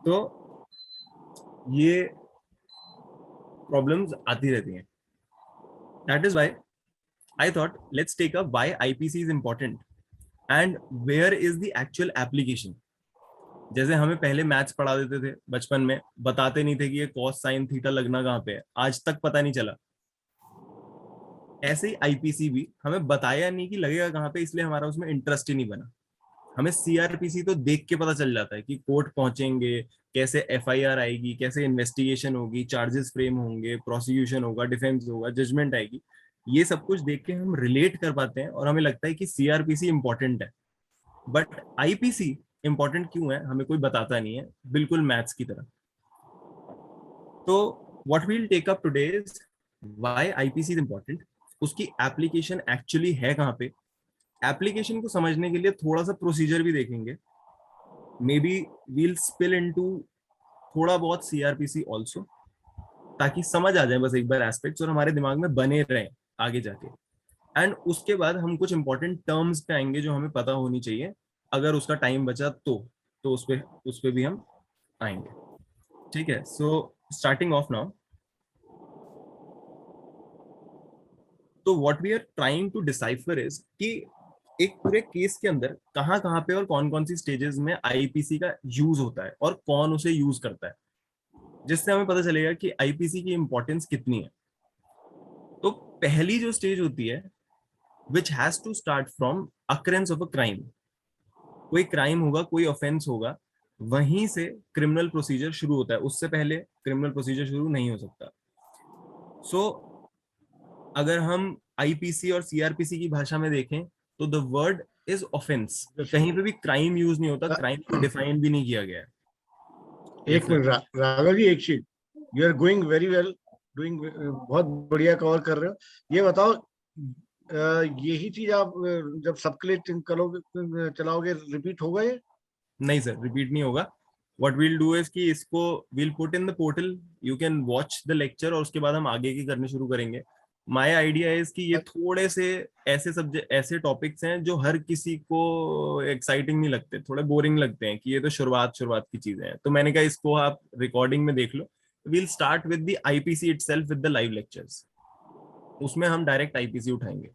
तो ये प्रॉब्लम्स आती रहती हैं. That is why I thought let's take up why IPC is important and where is the actual application. जैसे हमें पहले मैथ्स पढ़ा देते थे बचपन में, बताते नहीं थे कि ये कॉस साइन थीटा लगना कहाँ पे है, आज तक पता नहीं चला. ऐसे ही आईपीसी भी हमें बताया नहीं कि लगेगा कहाँ पे, इसलिए हमारा उसमें इंटरेस्ट ही नहीं बना. हमें सीआरपीसी तो देख के पता चल जाता है कि कोर्ट पहुंचेंगे, कैसे एफआईआर आएगी, कैसे इन्वेस्टिगेशन होगी, चार्जेस फ्रेम होंगे, प्रोसिक्यूशन होगा, डिफेंस होगा, जजमेंट आएगी. ये सब कुछ देख के हम रिलेट कर पाते हैं और हमें लगता है कि सीआरपीसी इंपॉर्टेंट है. बट आईपीसी इंपॉर्टेंट क्यों है हमें कोई बताता नहीं है, बिल्कुल मैथ्स की तरह. तो what will take up today is why IPC is important, उसकी एप्लीकेशन एक्चुअली है कहाँ पे. एप्लीकेशन को समझने के लिए थोड़ा सा प्रोसीजर भी देखेंगे. Maybe will spill into थोड़ा बहुत सीआरपीसी ऑल्सो, ताकि समझ आ जाए बस एक बार एस्पेक्ट्स और हमारे दिमाग में बने रहें आगे जाके. एंड उसके बाद हम कुछ इंपॉर्टेंट टर्म्स पे आएंगे जो हमें पता होनी चाहिए, अगर उसका टाइम बचा तो उस पे भी हम आएंगे. ठीक है, सो स्टार्टिंग ऑफ नाउ. तो what we are trying to decipher is कि एक पूरे केस के अंदर कहाँ कहाँ पे और कौन कौन सी स्टेजेस में आईपीसी का यूज होता है और कौन उसे यूज करता है, जिससे हमें पता चलेगा कि आईपीसी की इंपॉर्टेंस कितनी है. तो पहली जो स्टेज होती है, which has to start from occurrence of a crime. कोई क्राइम होगा, कोई ऑफेंस होगा, वहीं से क्रिमिनल प्रोसीजर शुरू होता है, उससे पहले क्रिमिनल प्रोसीजर शुरू नहीं हो सकता. सो अगर हम आईपीसी और सीआरपीसी की भाषा में देखें तो द वर्ड इज ऑफेंस. कहीं पे भी क्राइम यूज नहीं होता, क्राइम को डिफाइन भी नहीं किया गया है. एक मिनट राघव जी, एक चीज, you are going very well, doing, बहुत बढ़िया कवर कर रहे हो. ये बताओ, यही चीज आप जब सबके लिए करोगे, चलाओगे, रिपीट होगा ये? नहीं सर, रिपीट नहीं होगा. व्हाट वील डू इज कि इसको will put in the portal, you can watch the lecture और उसके बाद हम आगे की करने शुरू करेंगे. माय आइडिया इज कि ये थोड़े से ऐसे सब्जेक्ट, ऐसे टॉपिक्स हैं जो हर किसी को एक्साइटिंग नहीं लगते, थोड़े बोरिंग लगते हैं कि ये तो शुरुआत शुरुआत की चीजें हैं. तो मैंने कहा इसको आप रिकॉर्डिंग में देख लो. We'll start with the IPC itself with the live lectures. उसमें हम डायरेक्ट आईपीसी उठाएंगे.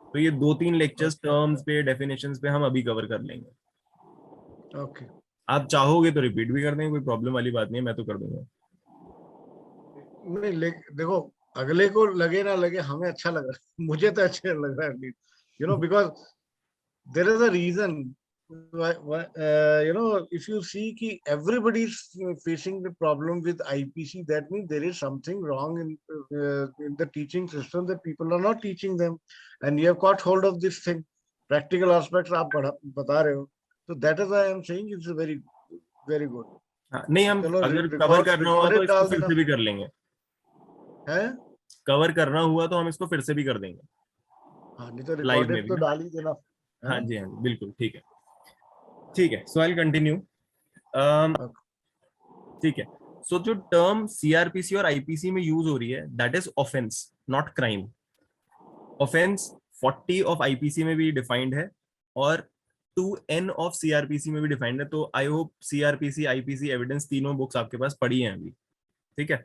तो ये 2-3 लेक्चर्स टर्म्स पे, डेफिनेशंस पे हम अभी कवर कर लेंगे. ओके. आप चाहोगे तो रिपीट भी कर देंगे, कोई प्रॉब्लम वाली बात नहीं है, मैं तो कर दूंगा. नहीं, देखो, अगले को लगे ना लगे, हमें अच्छा लग रहा है, मुझे तो अच्छा लग रहा है, because there is a reason if you see ki everybody is facing the problem with IPC, that means there is something wrong in the teaching system, that people are not teaching them, and you have got hold of this thing, practical aspects aap bata rahe ho, so that is why I am saying it's very very good. हाँ, नहीं, हम चलो अगर cover करना हुआ तो recorded इसको डाल फिर देना से भी कर लेंगे. है. कवर करना हुआ तो हम इसको फिर से भी कर देंगे हाँ, नहीं तो लाइव में रिकॉर्डेड भी तो ना. डाल ही देना. हाँ जी, हाँ जी, बिल्कुल ठीक है. ठीक है, सो आई कंटिन्यू. ठीक है. सो जो टर्म सीआरपीसी और आईपीसी में यूज हो रही है, that is offence, not crime. Offence 40 of IPC में भी डिफाइंड है और 2N ऑफ सीआरपीसी में भी डिफाइंड है. तो I hope CrPC, IPC, evidence तीनों बुक्स आपके पास पढ़ी हैं अभी. ठीक है.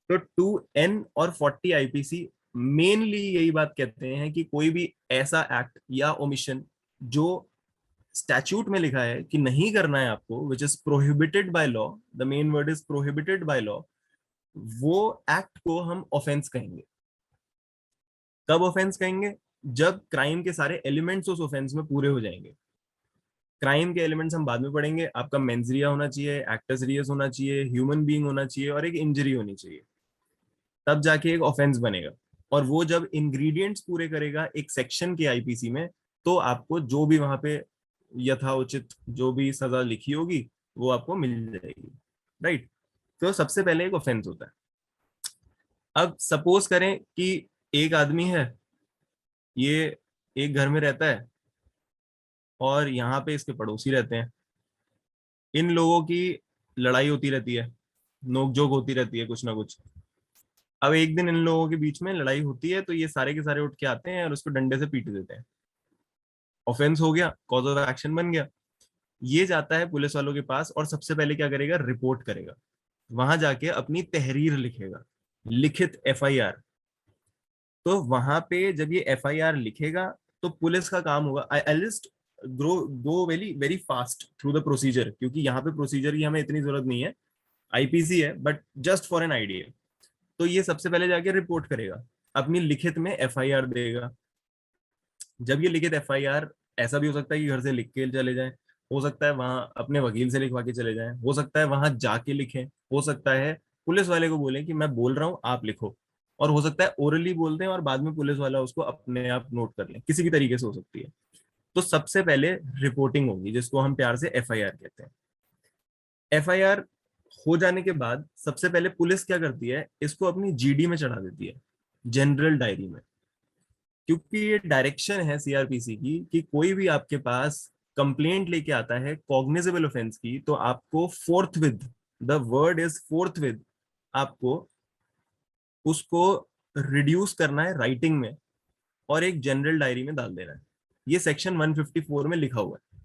तो 2N और 40 आईपीसी मेनली यही बात कहते हैं कि कोई भी ऐसा एक्ट या ओमिशन जो स्टैच्यूट में लिखा है कि नहीं करना है आपको, which is prohibited by law, the main word is prohibited by law, वो एक्ट को हम ऑफेंस कहेंगे. कब ऑफेंस कहेंगे? जब क्राइम के सारे एलिमेंट्स उस ऑफेंस में पूरे हो जाएंगे. क्राइम के एलिमेंट्स हम बाद में पढ़ेंगे. आपका मेंस रिया होना चाहिए, एक्टस रियस होना चाहिए, ह्यूमन बीइंग होना चाहिए और एक इंजरी होनी चाहिए, तब जाके एक ऑफेंस बनेगा. और वो जब इंग्रेडिएंट्स पूरे करेगा एक सेक्शन के आईपीसी में, तो आपको जो भी वहां पे यथाउचित जो भी सजा लिखी होगी वो आपको मिल जाएगी. राइट. तो सबसे पहले एक ऑफेंस होता है. अब सपोज करें कि एक आदमी है, ये एक घर में रहता है और यहाँ पे इसके पड़ोसी रहते हैं. इन लोगों की लड़ाई होती रहती है, नोकझोंक होती रहती है कुछ ना कुछ. अब एक दिन इन लोगों के बीच में लड़ाई होती है तो ये सारे के सारे उठ के आते हैं और उसको डंडे से पीट देते हैं. ऑफेंस हो गया, कॉज ऑफ एक्शन बन गया. ये जाता है पुलिस वालों के पास और सबसे पहले क्या करेगा, रिपोर्ट करेगा, वहां जाके अपनी तहरीर लिखेगा, लिखित एफआईआर। तो वहां पे जब ये एफआईआर लिखेगा तो पुलिस का काम होगा, I just go very very fast through the procedure, क्योंकि यहाँ पे प्रोसीजर की हमें इतनी जरूरत नहीं है, आईपीसी है, but just for an idea. तो ये सबसे पहले जाके रिपोर्ट करेगा, अपनी लिखित में एफआईआर देगा। जब ये लिखित एफआईआर, ऐसा भी हो सकता है कि घर से लिख के चले जाएं, हो सकता है वहां अपने वकील से लिखवा के चले जाएं, हो सकता है वहां जाके लिखें, हो सकता है पुलिस वाले को बोलें कि मैं बोल रहा हूँ आप लिखो, और हो सकता है ओरली बोल दें और बाद में पुलिस वाला उसको अपने आप नोट कर ले, किसी भी तरीके से हो सकती है। तो सबसे पहले रिपोर्टिंग होगी, जिसको हम प्यार से एफआईआर कहते हैं। एफआईआर हो जाने के बाद सबसे पहले पुलिस क्या करती है, इसको अपनी जीडी में चढ़ा देती है, जनरल डायरी में। क्योंकि ये डायरेक्शन है सीआरपीसी की कि कोई भी आपके पास कंप्लेंट लेके आता है कॉग्निजेबल ऑफेंस की, तो आपको fourth with, the word is fourth with, आपको उसको रिड्यूस करना है राइटिंग में और एक जनरल डायरी में डाल देना है। ये सेक्शन 154 में लिखा हुआ है।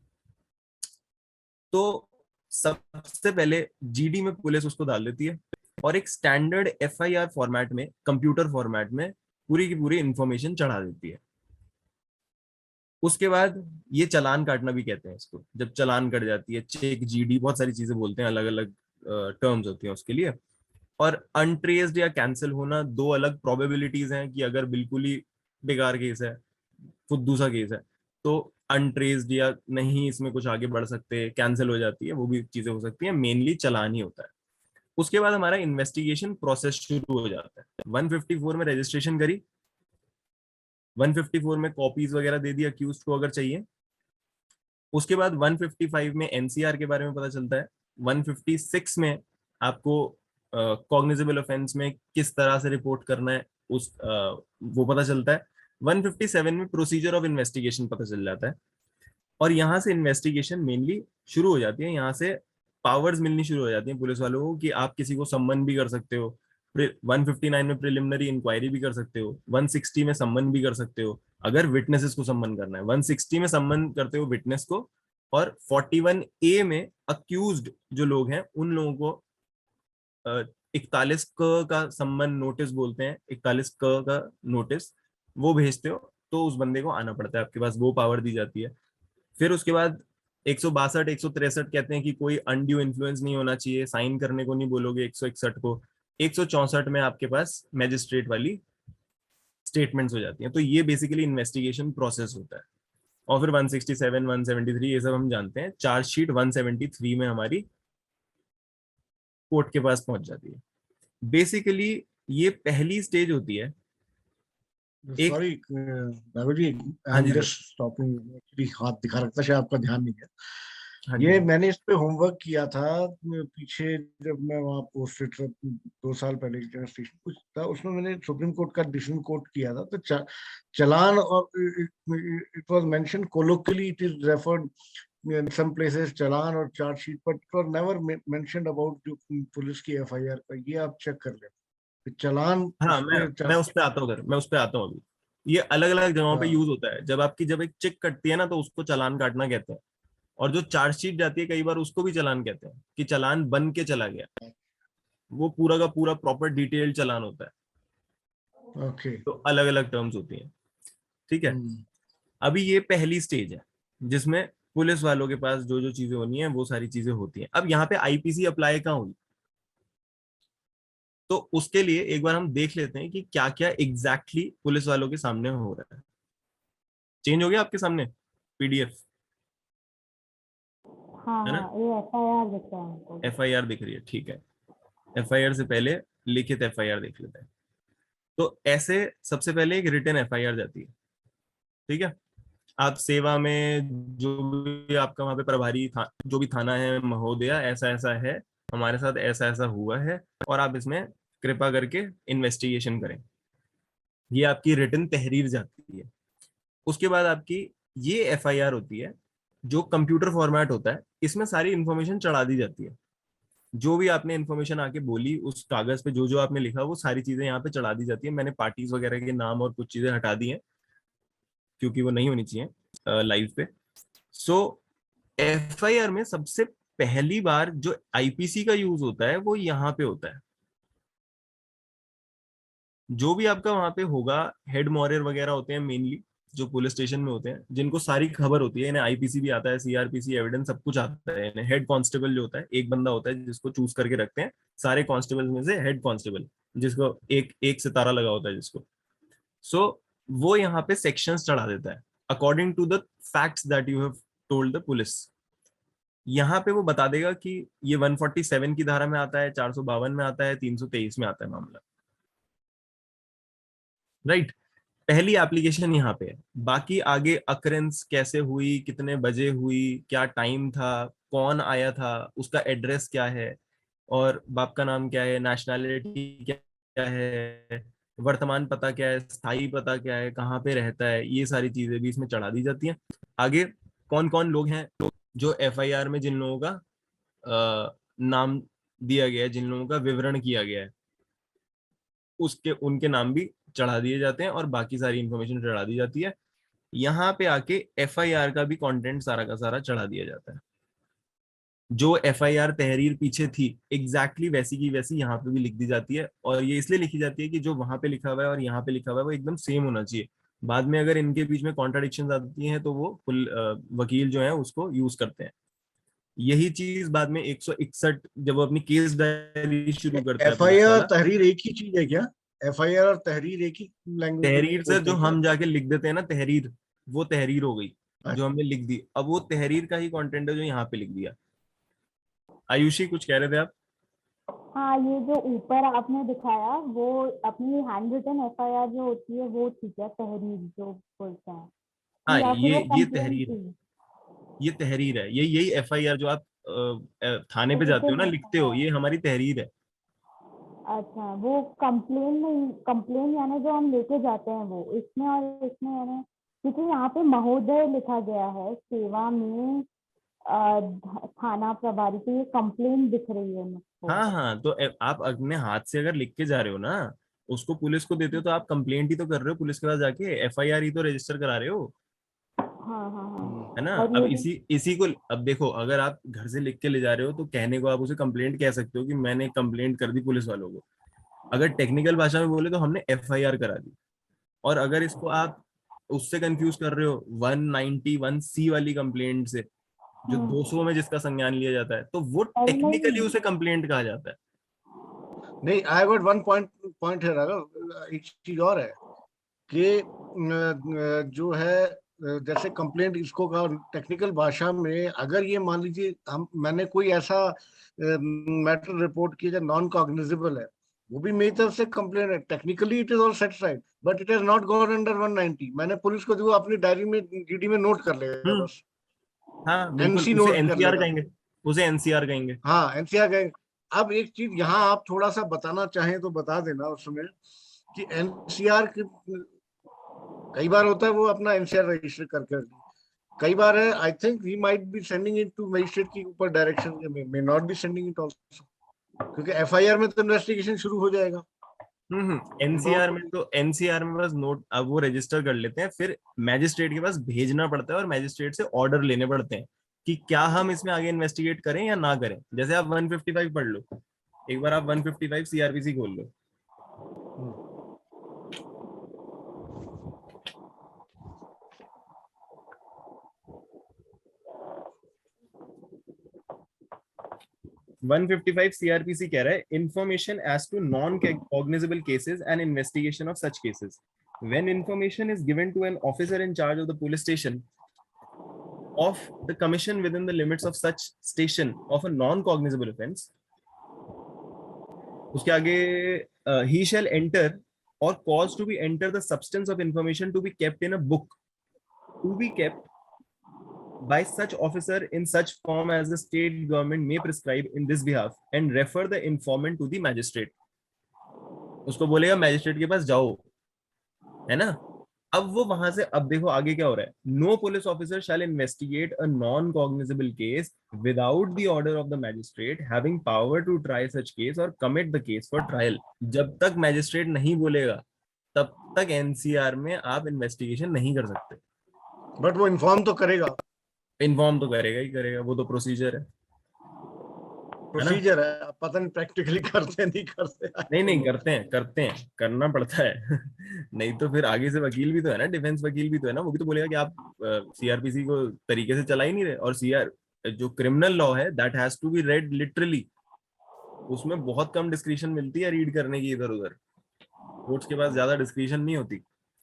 तो सबसे पहले जीडी में पुलिस उसको डाल देती है और एक स्टैंडर्ड एफआईआर फॉर्मेट में, कंप्यूटर फॉर्मेट में पूरी की पूरी इंफॉर्मेशन चढ़ा देती है। उसके बाद ये चालान काटना भी कहते हैं इसको, जब चालान कट जाती है, चेक, जीडी, बहुत सारी चीजें बोलते हैं, अलग अलग टर्म्स होती हैं उसके लिए। और अनट्रेस्ड या कैंसिल होना, दो अलग प्रोबेबिलिटीज हैं कि अगर बिल्कुल ही बेकार केस है, फुद्दू सा केस है, तो अनट्रेस्ड या नहीं इसमें कुछ आगे बढ़ सकते, कैंसिल हो जाती है, वो भी चीजें हो सकती है, मेनली चालान ही होता है। उसके बाद हमारा इन्वेस्टिगेशन प्रोसेस शुरू हो जाता है। 154 में रजिस्ट्रेशन करी, 154 में कॉपीज वगैरह दे दी अक्यूज को अगर चाहिए। उसके बाद 155 में एनसीआर के बारे में पता चलता है। 156 में आपको कॉग्निजेबल ऑफेंस में किस तरह से रिपोर्ट करना है वो पता चलता है। 157 में प्रोसीजर ऑफ इन्वेस्टिगेशन पता चल जाता है। और यहाँ से इन्वेस्टिगेशन मेनली शुरू हो जाती है, यहाँ से पावर्स मिलनी शुरू हो जाती हैं पुलिस वालों को कि आप किसी को सम्मन भी कर सकते हो। 159 में प्रिलिमिनरी इंक्वायरी भी कर सकते हो, 160 में सम्मन भी कर सकते हो अगर विटनेसेस को सम्मन करना है, 160 में सम्मन करते हो विटनेस को, और 41A में अक्यूज्ड जो लोग हैं उन लोगों को 41 का सम्मन नोटिस बोलते हैं, 41 का नोटिस वो भेजते हो तो उस बंदे को आना पड़ता है आपके पास, वो पावर दी जाती है। फिर उसके बाद 162, 163 कहते हैं कि कोई अनड्यू इन्फ्लुएंस नहीं होना चाहिए, साइन करने को नहीं बोलोगे 161 को। 164 में आपके पास मैजिस्ट्रेट वाली स्टेटमेंट्स हो जाती हैं। तो ये बेसिकली इन्वेस्टिगेशन प्रोसेस होता है। और फिर 167, 173 ये सब हम जानते हैं। चार्जशीट 173 में हमारी कोर्ट के पास पहुंच जाती है। बेसिकली ये पहली स्टेज होती है। एक, सॉरी राघव जी, आई हाँ एम जी सर, जस्ट स्टॉपिंग, एक्चुअली हाथ दिखा रखता शायद आपका ध्यान नहीं है। हाँ ये जी, मैंने इस पे होमवर्क किया था पीछे, जब मैं वहाँ पोस्टेड था 2 साल पहले का स्टेशन कुछ था, उसमें मैंने सुप्रीम कोर्ट का डिसीजन कोट किया था। तो चलान, और it was mention colloquially, it is referred in some places challan और chargesheet, but it was never mentioned about जो पुलिस की एफआईआर का। ये आप चेक कर लें चालान हाँ, उस पे मैं उस पे आता हूँ, मैं उस पे आता हूँ अभी। ये अलग अलग जगहों पे हाँ, यूज होता है। जब एक चेक कटती है ना तो उसको चालान काटना कहते हैं। और जो चार्जशीट जाती है कई बार उसको भी चालान कहते हैं, कि चालान बन के चला गया। वो पूरा का पूरा प्रॉपर डिटेल चालान होता है। ओके। तो अलग अलग टर्म्स होती हैं। ठीक है। अभी ये पहली स्टेज है जिसमें पुलिस वालों के पास जो जो चीजें होनी है वो सारी चीजें होती हैं। अब यहाँ पे आईपीसी अप्लाई कहाँ होगी, तो उसके लिए एक बार हम देख लेते हैं कि क्या क्या एग्जैक्टली पुलिस वालों के सामने हो रहा है। चेंज हो गया आपके सामने पीडीएफ, हाँ है ना? हाँ, ये एफआईआर दिख रहा है हमको। एफआईआर दिख रही है, ठीक है। एफआईआर से पहले लिखित एफआईआर देख लेते हैं। तो ऐसे सबसे पहले एक रिटन एफआईआर जाती है। ठीक है। आप सेवा में जो भी आपका वहां पे प्रभारी था, जो भी थाना है, महोदया ऐसा ऐसा है, हमारे साथ ऐसा ऐसा हुआ है, और आप इसमें कृपा करके इन्वेस्टिगेशन करें। ये आपकी रिटन तहरीर जाती है। उसके बाद आपकी ये एफआईआर होती है जो कंप्यूटर फॉर्मेट होता है। इसमें सारी इंफॉर्मेशन चढ़ा दी जाती है। जो भी आपने इन्फॉर्मेशन आके बोली उस कागज पे, जो जो आपने लिखा, वो सारी चीजें यहाँ पे चढ़ा दी जाती है। मैंने पार्टीज वगैरह के नाम और कुछ चीजें हटा दी हैं क्योंकि वो नहीं होनी चाहिए लाइव पे। सो एफआईआर में सबसे पहली बार जो आईपीसी का यूज होता है वो यहाँ पे होता है। जो भी आपका वहां पे होगा, हेड मॉरियर वगैरह होते हैं मेनली, जो पुलिस स्टेशन में होते हैं, जिनको सारी खबर होती है, इन्हें आईपीसी भी आता है, सीआरपीसी एविडेंस सब कुछ आता है इन्हें। हेड कांस्टेबल जो होता है, एक बंदा होता है जिसको चूज करके रखते हैं सारे कांस्टेबल में से, हेड कांस्टेबल, जिसको एक एक सितारा लगा होता है जिसको। सो वो यहाँ पे सेक्शंस चढ़ा देता है according to the facts that you have told the police. यहाँ पे वो बता देगा कि ये 147 की धारा में आता है, 452 में आता है, 323 में आता है मामला, राइट। पहली एप्लीकेशन यहाँ पे है। बाकी आगे अकरेंस कैसे हुई, कितने बजे हुई, क्या टाइम था, कौन आया था, उसका एड्रेस क्या है, और बाप का नाम क्या है, नेशनैलिटी क्या है, वर्तमान पता क्या है, स्थायी पता क्या है, कहाँ पे रहता है, ये सारी चीजें भी इसमें चढ़ा दी जाती हैं। आगे कौन कौन लोग हैं जो एफआईआर में, जिन लोगों का नाम दिया गया है, जिन लोगों का विवरण किया गया है, उसके उनके नाम भी चढ़ा दिए जाते हैं और बाकी सारी इंफॉर्मेशन चढ़ा दी जाती है। यहाँ पे आके एफआईआर का भी कंटेंट सारा का सारा चढ़ा दिया जाता है। जो एफआईआर तहरीर पीछे थी एग्जैक्टली वैसी की वैसी यहाँ पे भी लिख दी जाती है, और ये इसलिए लिखी जाती है कि जो वहां पे लिखा हुआ है और यहाँ पे लिखा हुआ है वो एकदम सेम होना चाहिए। बाद में अगर इनके बीच में कॉन्ट्राडिक्शन आती हैं तो वो वकील जो है उसको यूज करते हैं। यही चीज बाद में 161 जब वो अपनी केस डायरी शुरू करता है पुलिस एफआईआर वाला। तहरीर एक ही चीज है क्या? एफआईआर और तहरीर एक ही लैंग्वेज में तहरीर सर बोलते जो हैं क्या? हम जाके लिख देते हैं ना, तहरीर, वो तहरीर हो गई जो अच्छा। हमने लिख दी। अब वो तहरीर का ही कंटेंट है जो यहाँ पे लिख दिया। आयुषी कुछ कह रहे थे आप? हाँ, ये जो ऊपर आपने दिखाया वो अपनी हैंड रिटन एफआईआर जो होती है वो ठीक है, तहरीर जो बोलते हैं, हाँ, या फिर वो ये कंप्लेंट तहरीर, थी? ये तहरीर है। यही एफआईआर जो आप थाने पे जाते हो रिटन ना, लिखते हो, एफआईआर। ये हमारी तहरीर है। अच्छा, वो कंप्लेन नहीं, कंप्लेन यानी जो हम लेके जाते हैं वो इसमें और इसमें यानी, क्योंकि यहाँ पे महोदय लिखा गया है सेवा में थाना प्रभारी, तो ये कंप्लेन दिख रही है मुझको। हाँ हाँ, तो आप अपने हाथ से अगर लिख के जा रहे हो ना, उसको पुलिस को देते हो, तो आप कंप्लेंट ही तो कर रहे हो पुलिस के पास जाके, एफआईआर ही तो रजिस्टर करा रहे हो, हाँ हाँ हाँ। है ना। और अब ये इसी इसी को, अब देखो, अगर आप घर से लिख के ले जा रहे हो तो कहने को आप उसे कंप्लेंट कह सकते हो कि मैंने कंप्लेंट कर दी पुलिस वालों को। अगर टेक्निकल भाषा में बोले तो हमने एफआईआर करा दी। और अगर इसको आप उससे कंफ्यूज कर रहे हो 191C वाली कंप्लेंट से, जो 200 में जिसका संज्ञान लिया जाता है, तो वो और टेक्निकली नहीं, उसे कंप्लेंट कहा जाता है। नहीं, आई गॉट वन पॉइंट है राघव। एक चीज और है कि जो है जैसे कंप्लेंट इसको का टेक्निकल भाषा में, अगर ये मान लीजिए हम मैंने कोई ऐसा मैटर रिपोर्ट किया जो नॉन कॉग्निजेबल है, वो भी मेरी तरफ से कंप्लेंट है। Technically it is all satisfied but it has not gone under 190। मैंने पुलिस को जो अपनी डायरी में डीडी में नोट कर लेगा हम्म। बस, हाँ बिल्कुल, एनसी उसे नोट कर एनसीआर लेगा। कहेंगे, उसे एनसीआर कहेंगे। हाँ, एनसीआर गए। अब एक चीज यहाँ आप थोड़ा सा बताना चाहें तो बता देना उसमें कि एनसीआर की कई बार होता है वो अपना एनसीआर रजिस्टर करके, कई बार है I think he might be sending it to magistrate के ऊपर direction, may not be sending it also, क्योंकि एफआईआर में तो इन्वेस्टिगेशन शुरू हो जाएगा। एनसीआर में तो, एनसीआर में बस नोट, अब वो रजिस्टर कर लेते हैं, फिर मैजिस्ट्रेट के पास भेजना पड़ता है और मैजिस्ट्रेट से ऑर्डर लेने पड़ते हैं कि क्या हम इसमें आगे इन्वेस्टिगेट करें या ना करें। जैसे आप 155 पढ़ लो, एक बार आप 155 सीआरपीसी खोल लो। 155 सीआरपीसी कह रहा है, information as to non cognizable cases and investigation of such cases, when information is given to an officer in charge of the police station of the commission within the limits of such station of a non-cognizable offense, उसके आगे he shall enter or cause to be enter the substance of information to be kept in a book to be kept by such officer in such form as the state government may prescribe in this behalf and refer the informant to the magistrate। उसको बोलेगा magistrate के पास जाओ, है ना। अब वो वहां से, अब देखो आगे क्या हो रहा है, no police officer shall investigate a non cognizable case without the order of the magistrate having power to try such case और commit the case for trial. जब तक मैजिस्ट्रेट नहीं बोलेगा तब तक एनसीआर में आप इन्वेस्टिगेशन नहीं कर सकते। बट वो इन्फॉर्म तो करेगा। इन्फॉर्म तो करेगा ही करेगा, वो तो प्रोसीजर है ना। प्रोसीजर है, अब पता नहीं प्रैक्टिकली करते नहीं करते। नहीं नहीं, करते हैं, करना पड़ता है। नहीं तो फिर आगे से वकील भी तो है ना, डिफेंस वकील भी तो है ना, वो भी तो बोलेगा कि आप सीआरपीसी को तरीके से चला ही नहीं रहे। और सीआर जो क्रिमिनल लॉ है that has to be read literally, उसमें बहुत कम डिस्क्रिप्शन मिलती है रीड करने की इधर उधर। कोर्ट्स के पास ज्यादा डिस्क्रिप्शन नहीं होती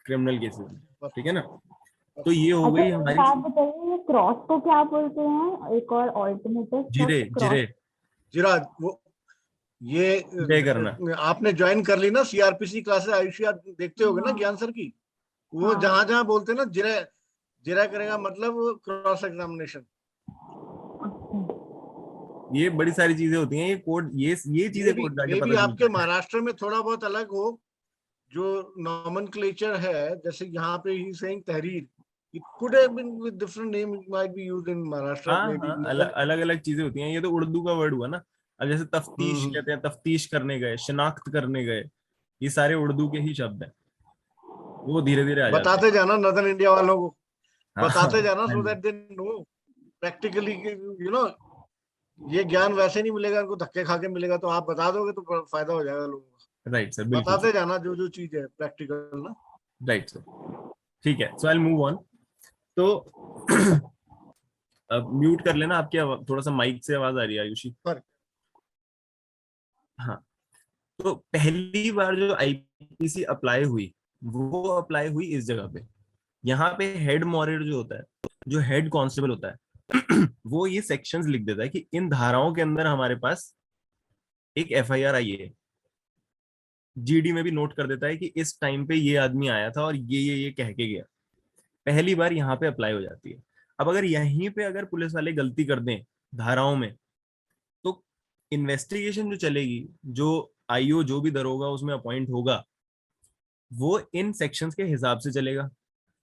क्रिमिनल केसेस में, ठीक है ना। तो ये हो अच्छा गई एक हमारी बात बताइए, ये क्रॉस को क्या बोलते हैं? एक और ऑल्टरनेटिव जिरे क्रॉस। जिरे जिराज वो ये जिरे करना। आपने ज्वाइन कर ली ना सीआरपीसी क्लासेस, आयुषी आप देखते होगे ना हाँ ज्ञान सर की, वो हाँ। जहां जहां बोलते हैं ना जिरा, जिरा करेगा मतलब क्रॉस एग्जामिनेशन। ये बड़ी सारी चीजें होती हैं, ये कोर्ट ये चीजें कोर्ट जाके मे भी पता आपके चलता है। महाराष्ट्र में थोड़ा बहुत अलग हो, जो नॉमेनक्लेचर है, जैसे यहाँ पे ही सेइंग तहरीर, it could have been with different name, it might be used in Maharashtra हाँ maybe हाँ, नगर। अलग अलग चीजें होती हैं, ये तो उर्दू का वर्ड हुआ ना। अब जैसे तफ्तीश हम्म। कहते हैं, तफ्तीश करने गए, शिनाख्त करने गए, ये सारे उर्दू के ही शब्द हैं, वो धीरे धीरे आ जाते हैं। बताते जाना नदर इंडिया वालों को, हाँ हाँ बताते जाना, हाँ सो जी। That they know practically, you know, ये ज्ञान वैसे नहीं मिलेगा इनको, धक्के खा के मिलेगा, तो आप बता दोगे तो फायदा हो जाएगा लोगों राइट सर, का। बिल्कुल सर। बताते जाना जो जो चीज है प्रैक्टिकल ना। राइट सर, ठीक है, सो आई मूव ऑन। तो अब म्यूट कर लेना, आपकी थोड़ा सा माइक से आवाज आ रही है आयुषी। पर हाँ, तो पहली बार जो आईपीसी अप्लाई हुई, वो अप्लाई हुई इस जगह पे। यहाँ पे हेड मॉरेट जो होता है, जो हेड कांस्टेबल होता है, वो ये सेक्शंस लिख देता है कि इन धाराओं के अंदर हमारे पास एक एफआईआर आई है। जीडी में भी नोट कर देता है कि इस टाइम पे ये आदमी आया था और ये कह के गया। पहली बार यहाँ पे अप्लाई हो जाती है। अब अगर यहीं पे अगर पुलिस वाले गलती कर दें धाराओं में, तो इन्वेस्टिगेशन जो चलेगी, जो आईओ जो भी दरोगा उसमें अपॉइंट होगा, वो इन सेक्शंस के हिसाब से चलेगा।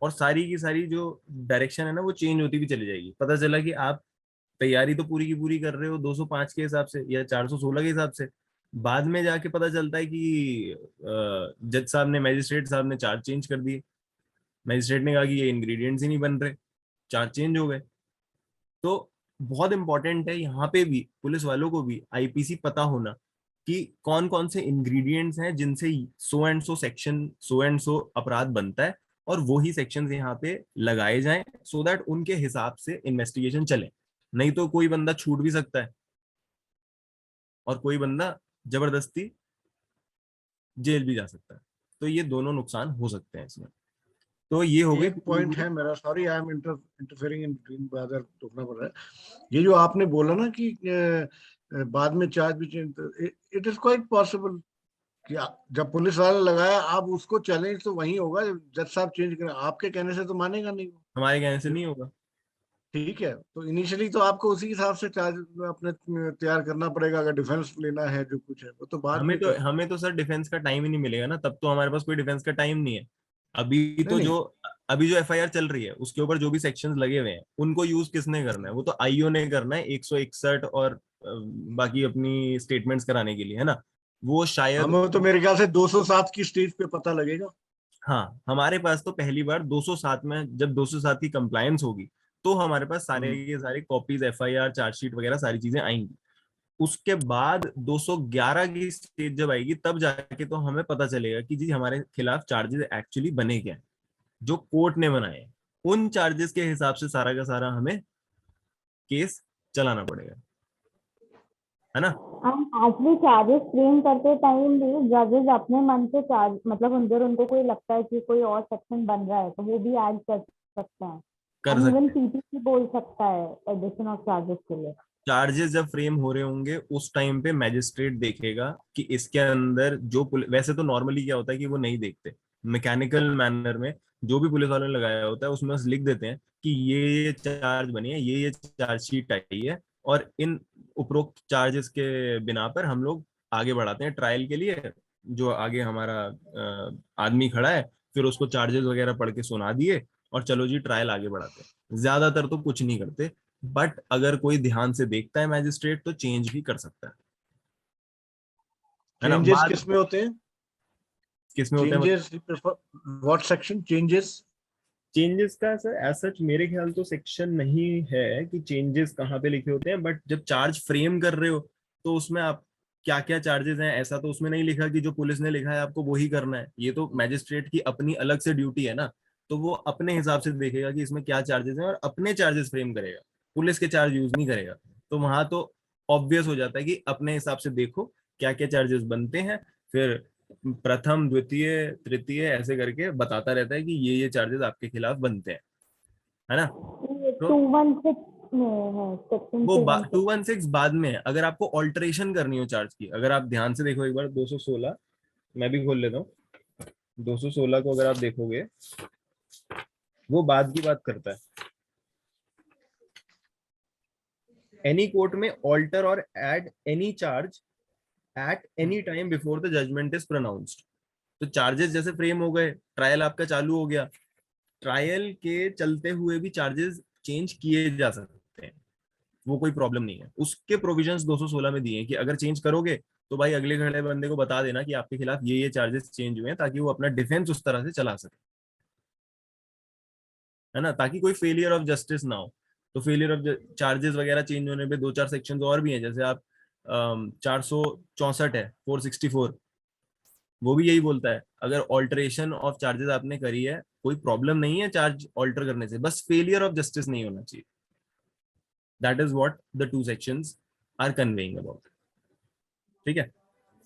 और सारी की सारी जो डायरेक्शन है ना, वो चेंज होती भी चली जाएगी। पता चला कि आप तैयारी तो पूरी की पूरी कर रहे हो 205 के हिसाब से या 416 के हिसाब से, बाद में जाके पता चलता है कि जज साहब ने, मैजिस्ट्रेट साहब ने चार्ज चेंज कर दिए। मैजिस्ट्रेट ने कहा कि ये इंग्रेडिएंट्स ही नहीं बन रहे, चार्ज चेंज हो गए। तो बहुत इंपॉर्टेंट है यहाँ पे भी पुलिस वालों को भी आईपीसी पता होना कि कौन कौन से इंग्रेडिएंट्स हैं जिनसे सो and so section, so and सो अपराध बनता है, और वो ही सेक्शंस यहाँ पे लगाए जाएं, सो दैट उनके हिसाब से इन्वेस्टिगेशन चले। नहीं तो कोई बंदा छूट भी सकता है और कोई बंदा जबरदस्ती जेल भी जा सकता है। तो ये दोनों नुकसान हो सकते हैं इसमें। तो ये हो गई एक पूरी पॉइंट पूरी। है मेरा, sorry I am interfering in between, बादर टोकना पड़ रहा है। ये जो आपने बोला ना कि बाद में चार्ज भी change, it is quite possible कि जब पुलिस वाला लगाया, आप उसको चैलेंज तो वही होगा जब जज साहब चेंज करें, आपके कहने से तो मानेगा नहीं वो। हमारे कहने से नहीं होगा। ठीक है, तो इनिशियली तो आपको उसी हिसाब से चार्ज अपने तैयार करना पड़ेगा, अगर डिफेंस लेना है जो कुछ है वो तो बाद में कर। हमें तो सर डिफेंस का टाइम ही नहीं मिलेगा ना, तब तो हमारे पास कोई डिफेंस का टाइम नहीं है। अभी नहीं तो नहीं, जो अभी जो एफआईआर चल रही है उसके ऊपर जो भी सेक्शंस लगे हुए हैं, उनको यूज किसने करना है? वो तो आईओ ने करना है 161 और बाकी अपनी स्टेटमेंट्स कराने के लिए, है ना। वो शायद, हमें तो मेरे ख्याल से 207 की स्टेज पे पता लगेगा। हाँ, हमारे पास तो पहली बार 207 में जब 207 की कंप्लायंस होगी, तो हमारे पास सारे हम्म। के सारे कॉपीज, एफआईआर, चार्जशीट वगैरह सारी चीजें आएंगी। उसके बाद 211 की स्टेज जब आएगी, तब जाके तो हमें पता चलेगा कि जी हमारे खिलाफ चार्जेस एक्चुअली बने क्या हैं, जो कोर्ट ने बनाए हैं। उन चार्जेस के हिसाब से सारा का सारा हमें केस चलाना पड़ेगा, है ना। हम एक्चुअली चार्जेस फ्रेम करते टाइम भी जजेस अपने मन से चार्ज, मतलब अगर उनको कोई लगता है कि कोई और सेक्शन बन रहा है तो वो भी ऐड कर सकते हैं। कर एंड इवन सकते हैं। पीटीसी बोल सकता है एडिशन ऑफ चार्जेस के लिए। चार्जेस जब फ्रेम हो रहे होंगे उस टाइम पे मैजिस्ट्रेट देखेगा कि इसके अंदर जो वैसे तो नॉर्मली क्या होता है कि वो नहीं देखते, मैकेनिकल मैनर में जो भी पुलिस वालों ने लगाया होता है उसमें बस लिख देते हैं कि ये चार्ज बनी है, ये चार्जशीट आई है, और इन उपरोक्त चार्जेस के बिना पर हम लोग आगे बढ़ाते हैं ट्रायल के लिए। जो आगे हमारा आदमी खड़ा है, फिर उसको चार्जेस वगैरह पढ़ के सुना दिए, और चलो जी ट्रायल आगे बढ़ाते हैं। ज्यादातर तो कुछ नहीं करते, बट अगर कोई ध्यान से देखता है मैजिस्ट्रेट तो चेंज भी कर सकता है ना। चेंजेस बात किस में होते हैं? किसमें होता है मतलब? Changes what section changes? Changes का सर एज सच मेरे ख्याल तो सेक्शन नहीं है कि चेंजेस कहाँ पे लिखे होते हैं, बट जब चार्ज फ्रेम कर रहे हो तो उसमें आप क्या क्या चार्जेस हैं ऐसा तो उसमें नहीं लिखा कि जो पुलिस ने लिखा है आपको वही करना है। ये तो मैजिस्ट्रेट की अपनी अलग से ड्यूटी है ना, तो वो अपने हिसाब से देखेगा कि इसमें क्या चार्जेस हैं और अपने चार्जेस फ्रेम करेगा, पुलिस के चार्ज यूज नहीं करेगा। तो वहां तो ऑब्वियस हो जाता है कि अपने हिसाब से देखो क्या क्या चार्जेस बनते हैं, फिर प्रथम द्वितीय तृतीय ऐसे करके बताता रहता है कि ये चार्जेस आपके खिलाफ बनते हैं, है ना। ये तो 216 में है, सेक्शन वो 216। 216 बाद में है। अगर आपको ऑल्टरेशन करनी हो चार्ज की, अगर आप ध्यान से देखो एक बार 216, मैं भी खोल लेता हूँ। 216 को अगर आप देखोगे वो बाद की बात करता है। एनी कोर्ट में alter or add any charge at any time before the judgment is pronounced. तो चार्जेस जैसे फ्रेम हो गए, ट्रायल आपका चालू हो गया, ट्रायल के चलते हुए भी चार्जेस चेंज किए जा सकते हैं, वो कोई प्रॉब्लम नहीं है। उसके प्रोविजंस 216 में दिए हैं कि अगर चेंज करोगे तो भाई अगले खड़े बंदे को बता देना कि आपके खिलाफ ये चार्जेस चेंज हुए हैं, ताकि वो अपना डिफेंस उस तरह से चला सके, है ना, ताकि कोई फेलियर ऑफ जस्टिस ना हो। तो फेलियर ऑफ चार्जेस वगैरह चेंज होने पे दो चार सेक्शन और भी हैं, जैसे आप 464 है 464, वो भी यही बोलता है अगर ऑल्टरेशन ऑफ चार्जेस आपने करी है, कोई प्रॉब्लम नहीं है चार्ज ऑल्टर करने से, बस फेलियर ऑफ जस्टिस नहीं होना चाहिए। That is what the two sections are conveying about. ठीक है,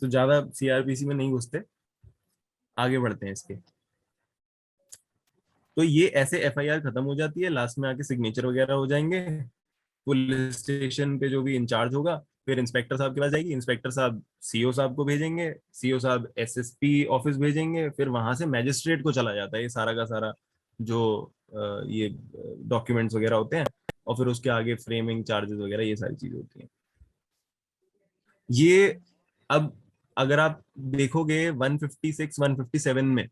तो ज्यादा सीआरपीसी में नहीं घुसते, आगे बढ़ते हैं इसके। तो ये ऐसे एफआईआर खत्म हो जाती है, लास्ट में आके सिग्नेचर वगैरह हो जाएंगे, पुलिस स्टेशन पे जो भी इंचार्ज होगा फिर इंस्पेक्टर साहब के पास जाएगी, इंस्पेक्टर साहब सीओ साहब को भेजेंगे, सीओ साहब एसएसपी ऑफिस भेजेंगे, फिर वहां से मैजिस्ट्रेट को चला जाता है ये सारा का सारा जो ये डॉक्यूमेंट्स वगैरह होते हैं, और फिर उसके आगे फ्रेमिंग चार्जेस वगैरह ये सारी चीजें होती हैं। ये अब अगर आप देखोगे 156 157 में,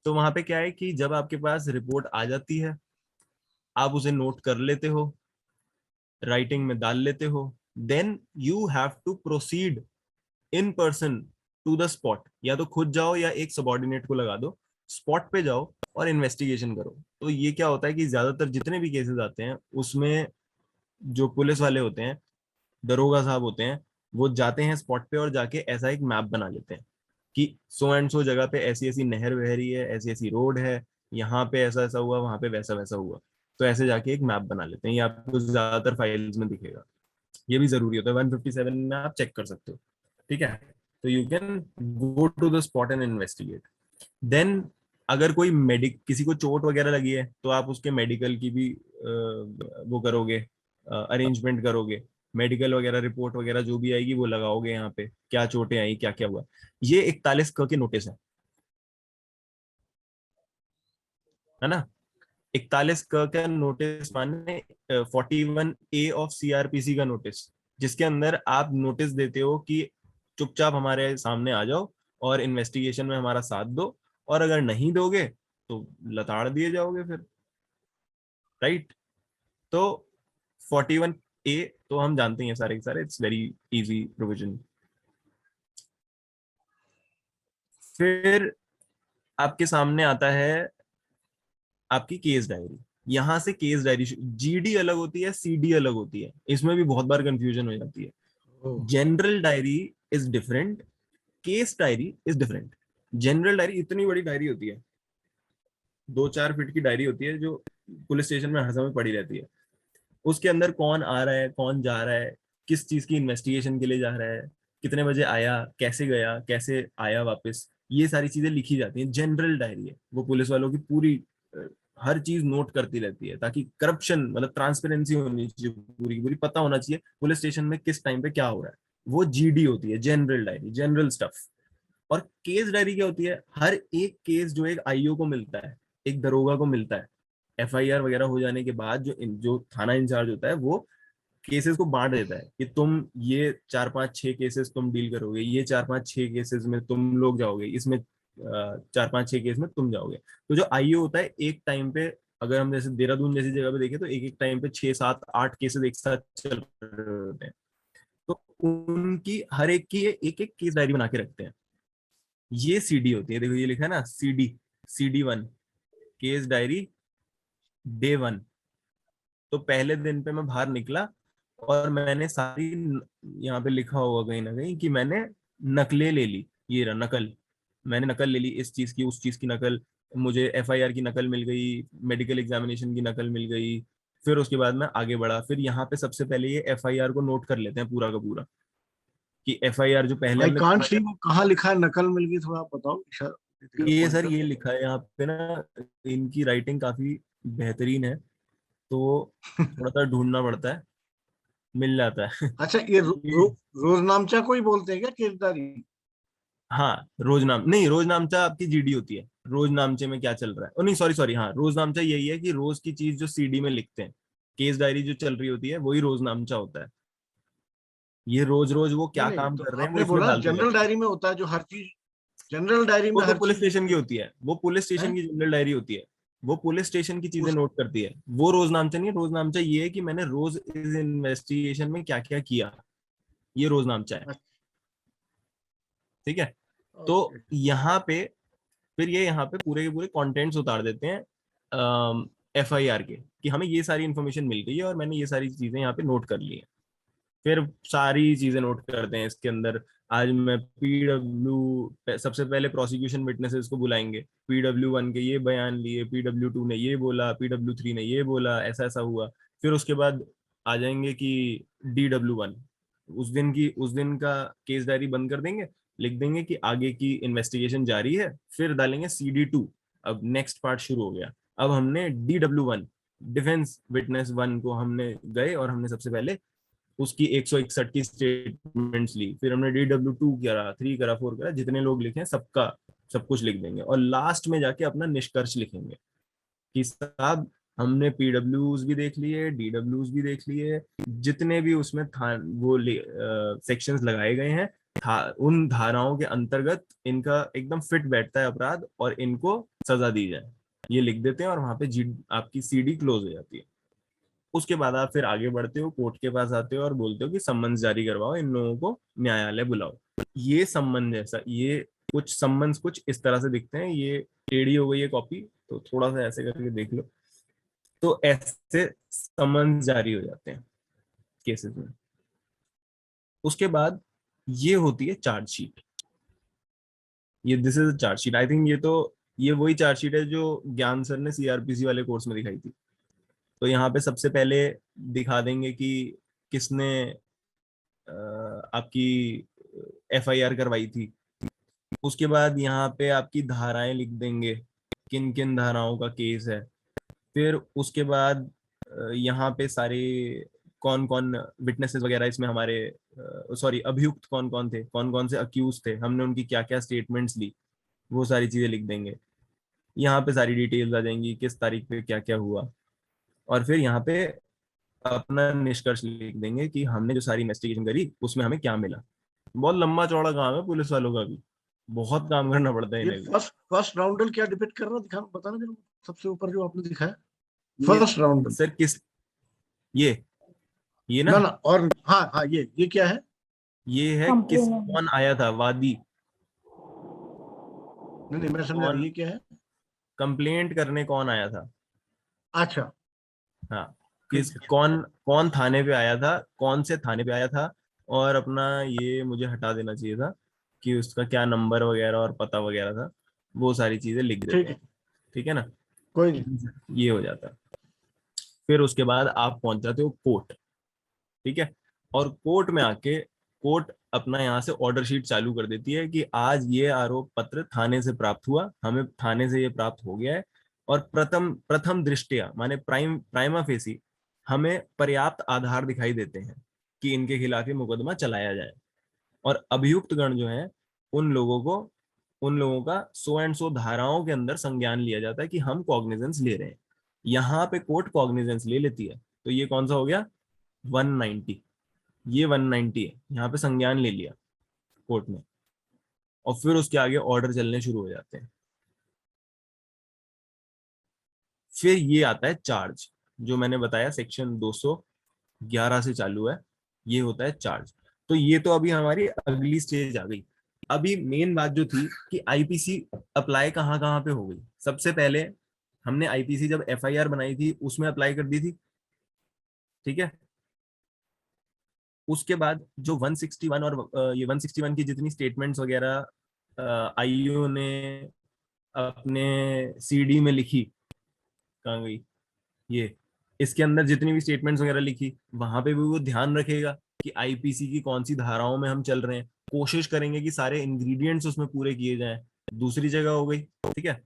तो वहां पे क्या है कि जब आपके पास रिपोर्ट आ जाती है आप उसे नोट कर लेते हो, राइटिंग में डाल लेते हो, then you have to proceed in person to the spot. या तो खुद जाओ या एक सबॉर्डिनेट को लगा दो, स्पॉट पे जाओ और इन्वेस्टिगेशन करो। तो ये क्या होता है कि ज्यादातर जितने भी केसेस आते हैं उसमें जो पुलिस वाले होते हैं, दरोगा साहब होते हैं, वो जाते हैं स्पॉट पे और जाके ऐसा एक मैप बना लेते हैं कि सो एंड सो जगह पे ऐसी ऐसी नहर बह रही है, ऐसी ऐसी रोड है, यहाँ पे ऐसा ऐसा हुआ, वहां पे वैसा वैसा हुआ। तो ऐसे जाके एक मैप बना लेते हैं, ये आपको ज्यादातर फाइल्स में दिखेगा। ये भी जरूरी होता है, 157 में आप चेक कर सकते हो। ठीक है, तो you can go to the spot and investigate. Then अगर कोई मेडिक किसी को चोट वगैरह लगी है तो आप उसके मेडिकल की भी वो करोगे, अरेंजमेंट करोगे, मेडिकल वगैरह रिपोर्ट वगैरह जो भी आएगी वो लगाओगे, यहाँ पे क्या चोटें आई क्या क्या हुआ। ये 41 के नोटिस है ना। 41 का नोटिस माने 41A ऑफ सीआरपीसी का नोटिस, जिसके अंदर आप नोटिस देते हो कि चुपचाप हमारे सामने आ जाओ और इन्वेस्टिगेशन में हमारा साथ दो, और अगर नहीं दोगे तो लताड़ दिए जाओगे फिर, राइट। तो 41A तो हम जानते हैं सारे के सारे, इट्स वेरी इजी प्रोविजन। फिर आपके सामने आता है आपकी केस डायरी। यहां से केस डायरी, जीडी अलग होती है, सीडी अलग होती है, इसमें भी बहुत बार कंफ्यूजन हो जाती है। Oh, general diary is different, case diary is different. General diary इतनी बड़ी डायरी होती है, 2-4 फीट की डायरी होती है जो पुलिस स्टेशन में हर समय पड़ी रहती है। उसके अंदर कौन आ रहा है कौन जा रहा है, किस चीज की इन्वेस्टिगेशन के लिए जा रहा है, कितने बजे आया, कैसे गया, कैसे आया वापस, ये सारी चीजें लिखी जाती हैं। जनरल डायरी है, वो पुलिस वालों की पूरी हर चीज नोट करती रहती है, ताकि करप्शन मतलब ट्रांसपेरेंसी होनी चाहिए, पूरी पूरी पता होना चाहिए पुलिस स्टेशन में किस टाइम पे क्या हो रहा है। वो जीडी होती है, जनरल डायरी, जनरल स्टफ। और केस डायरी क्या होती है, हर एक केस जो एक आईओ को मिलता है, एक दरोगा को मिलता है, एफआईआर वगैरह हो जाने के बाद जो थाना इंचार्ज होता है वो केसेस को बांट देता है कि तुम ये 4-5-6 केसेस तुम डील करोगे, ये 4-5-6 केसेस में तुम लोग जाओगे, इसमें 4-5-6 केस में तुम जाओगे। तो जो आईओ होता है एक टाइम पे, अगर हम जैसे देहरादून जैसी जगह पे देखें तो एक एक टाइम पे 6-7-8 केसेस एक साथ चल रहे होते हैं, तो उनकी हर एक की एक एक केस डायरी बना के रखते हैं। ये सीडी होती है, देखो ये लिखा है ना, CD, CD1 case diary day 1। तो पहले दिन पे मैं बाहर निकला और मैंने सारी, यहाँ पे लिखा होगा कहीं ना कहीं कि मैंने नकलें ले ली, ये रहा नकल, मैंने नकल ले ली इस चीज की, उस चीज की नकल, मुझे एफआईआर की नकल मिल गई, मेडिकल एग्जामिनेशन की नकल मिल गई। फिर उसके बाद मैं आगे बढ़ा, फिर यहाँ पे सबसे पहले ये एफआईआर को नोट कर लेते हैं पूरा का पूरा, कि एफआईआर जो पहले आई हमने कांट सी, वो कहाँ लिखा है नकल मिल गई, थोड़ा आप बताओ, इशारा ये पॉइंट सर करके। ये लिखा है यहाँ पे ना, इनकी राइटिंग काफी बेहतरीन है, तो थोड़ा सा ढूंढना पड़ता है, मिल जाता है। अच्छा, ये ये, रोजनामचा को ही बोलते हैं क्या, केसदारी? हाँ रोजनाम नहीं, रोजनामचा आपकी जीडी होती है, रोजनामचे में क्या चल रहा है, ओ नहीं सॉरी सॉरी, हाँ रोजनामचा यही है कि रोज की चीज जो सीडी में लिखते हैं, केस डायरी जो चल रही होती है वही रोजनामचा होता है। ये रोज रोज वो नहीं क्या नहीं, काम तो कर रहे हैं वो आपने इसमें बोला डालते जनरल जाते हैं। डायरी में होता है जो हर चीज, जनरल डायरी वो में तो हर पुलिस चीज स्टेशन की लिखी होती है, वो पुलिस है। स्टेशन की जनरल डायरी होती है, वो पुलिस स्टेशन की चीजें उस नोट करती है। वो रोजनामचा नहीं है, रोजनामचा ये है कि मैंने रोज इस इन्वेस्टिगेशन में क्या क्या किया, ये रोजनामचा है। ठीक है। तो ओके। यहाँ पे फिर ये यहाँ पे पूरे के पूरे कंटेंट्स उतार देते हैं एफआईआर के, कि हमें ये सारी इन्फॉर्मेशन मिल गई है और मैंने ये सारी चीजें यहाँ पे नोट कर ली हैं। फिर सारी चीजें नोट करते हैं इसके अंदर। आज मैं पीडब्ल्यू, सबसे पहले प्रोसिक्यूशन विटनेसेस को बुलाएंगे, पीडब्ल्यू 1 के ये बयान लिए, पीडब्ल्यू 2 ने ये बोला, पीडब्ल्यू 3 ने ये बोला, ऐसा ऐसा हुआ। फिर उसके बाद आ जाएंगे कि DW 1, उस दिन का केस डायरी बंद कर देंगे, लिख देंगे कि आगे की इन्वेस्टिगेशन जारी है। फिर डालेंगे CD 2, अब नेक्स्ट पार्ट शुरू हो गया। अब हमने DW 1, डिफेंस विटनेस 1 को हमने गए और हमने सबसे पहले उसकी 161 की स्टेटमेंट्स ली, फिर हमने DW 2 करा, 3 करा, 4 करा, जितने लोग लिखे सबका सब कुछ लिख देंगे, और लास्ट में जाके अपना निष्कर्ष लिखेंगे कि साहब हमने पीडब्ल्यूज भी देख लिए, DWs भी देख लिए, जितने भी उसमें था वो सेक्शंस लगाए गए हैं, उन धाराओं के अंतर्गत इनका एकदम फिट बैठता है अपराध और इनको सजा दी जाए, ये लिख देते हैं, और वहां पे आपकी CD क्लोज हो जाती है। उसके बाद आप फिर आगे बढ़ते हो, कोर्ट के पास आते हो और बोलते हो कि सम्मन्स जारी करवाओ, इन लोगों को न्यायालय बुलाओ। ये सम्मन जैसा, ये कुछ सम्मन्स कुछ इस तरह से दिखते हैं, ये टेढ़ी हो गई है कॉपी, तो थोड़ा सा ऐसे करके देख लो। तो ऐसे सम्मन्स जारी हो जाते हैं केसेस में। उसके बाद ये होती है चार्जशीट। ये this is chargesheet, I think ये वही चार्जशीट है जो ज्ञान सर ने CRPC वाले कोर्स में दिखाई थी। तो यहाँ पे सबसे पहले दिखा देंगे कि किसने आपकी एफआईआर करवाई थी। उसके बाद यहाँ पे आपकी धाराएं लिख देंगे, किन किन धाराओं का केस है। फिर उसके बाद यहाँ पे सारे कौन कौन विटनेसेस वगैरह इसमें हमारे, सॉरी अभियुक्त कौन कौन थे, कौन कौन से अक्यूज थे, हमने उनकी क्या क्या स्टेटमेंट्स ली, वो सारी चीजें लिख देंगे। यहाँ पे सारी डिटेल्स आ जाएंगी, किस तारीख पे क्या क्या हुआ। और फिर यहाँ पे अपना निष्कर्ष लिख देंगे कि हमने जो सारी इन्वेस्टिगेशन करी उसमें हमें क्या मिला। बहुत लंबा चौड़ा काम है पुलिस वालों का भी, बहुत काम करना पड़ता है ये इन्हें भी। फर्स्ट फर्स्ट राउंडल क्या डिपेक्ट कर रहा है, दिखा बताना जरा, सबसे ऊपर जो आपने दिखाया ये फर्स्ट राउंडल। सर किस, ये ये ना, ना ना, और हाँ हाँ, ये क्या है? ये है किस कंप्लेन। कौन आया था वादी, नहीं नहीं, मैं समझा नहीं, कौन ये क्या है? कंप्लेंट करने कौन आया था। अच्छा। हाँ, फिर किस कौन कौन थाने पे आया था, कौन से थाने पे आया था, और अपना ये मुझे हटा देना चाहिए था कि उसका क्या नंबर वगैरह और पता वगैरह था, वो सारी चीजें लिख देते ठीक है, हैं। ठीक है ना, कोई नहीं। ये हो जाता है। फिर उसके बाद आप पहुंच जाते हो कोर्ट। ठीक है, और कोर्ट में आके कोर्ट अपना यहाँ से ऑर्डर शीट चालू कर देती है कि आज ये आरोप पत्र थाने से प्राप्त हुआ, हमें थाने से ये प्राप्त हो गया है, और प्रथम प्रथम दृष्टया माने प्राइमा फेसी हमें पर्याप्त आधार दिखाई देते हैं कि इनके खिलाफ ये मुकदमा चलाया जाए। और अभियुक्त गण जो है, उन लोगों का सो एंड सो धाराओं के अंदर संज्ञान लिया जाता है कि हम कॉग्निजेंस ले रहे हैं। यहाँ पे कोर्ट कॉग्निजेंस ले लेती है, तो ये कौन सा हो गया, 190, ये 190 है, यहाँ पे संज्ञान ले लिया कोर्ट ने। और फिर उसके आगे ऑर्डर चलने शुरू हो जाते हैं। फिर ये आता है चार्ज, जो मैंने बताया सेक्शन 211 से चालू है, ये होता है चार्ज। तो ये तो अभी हमारी अगली स्टेज आ गई। अभी मेन बात जो थी कि आईपीसी अप्लाई कहाँ कहाँ पे हो गई। सबसे पहले हमने आईपीसी जब एफआईआर बनाई थी उसमें अप्लाई कर दी थी, ठीक है। उसके बाद जो 161 और ये 161 की जितनी स्टेटमेंट्स वगैरह आईयू ने अपने सीडी में लिखी, कहाँ गई ये, इसके अंदर जितनी भी स्टेटमेंट्स वगैरह लिखी, वहां पे भी वो ध्यान रखेगा कि आईपीसी की कौन सी धाराओं में हम चल रहे हैं, कोशिश करेंगे कि सारे इंग्रेडिएंट्स उसमें पूरे किए जाएं। दूसरी जगह हो गई, ठीक है।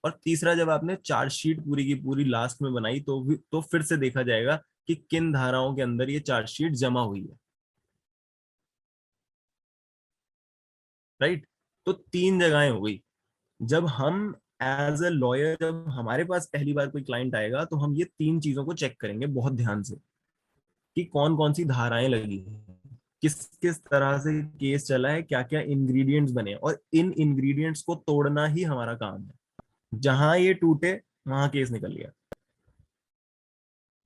और तीसरा, जब आपने चार्जशीट पूरी की पूरी लास्ट में बनाई तो फिर से देखा जाएगा कि किन धाराओं के अंदर ये चार्जशीट जमा हुई है, राइट। तो तीन जगहें हो गई। जब हम एज अ लॉयर, जब हमारे पास पहली बार कोई क्लाइंट आएगा तो हम ये तीन चीजों को चेक करेंगे बहुत ध्यान से कि कौन कौन सी धाराएं लगी हैं, किस किस तरह से केस चला है, क्या क्या इंग्रेडिएंट्स बने, और इन इंग्रेडिएंट्स को तोड़ना ही हमारा काम है। जहां ये टूटे वहां केस निकल गया।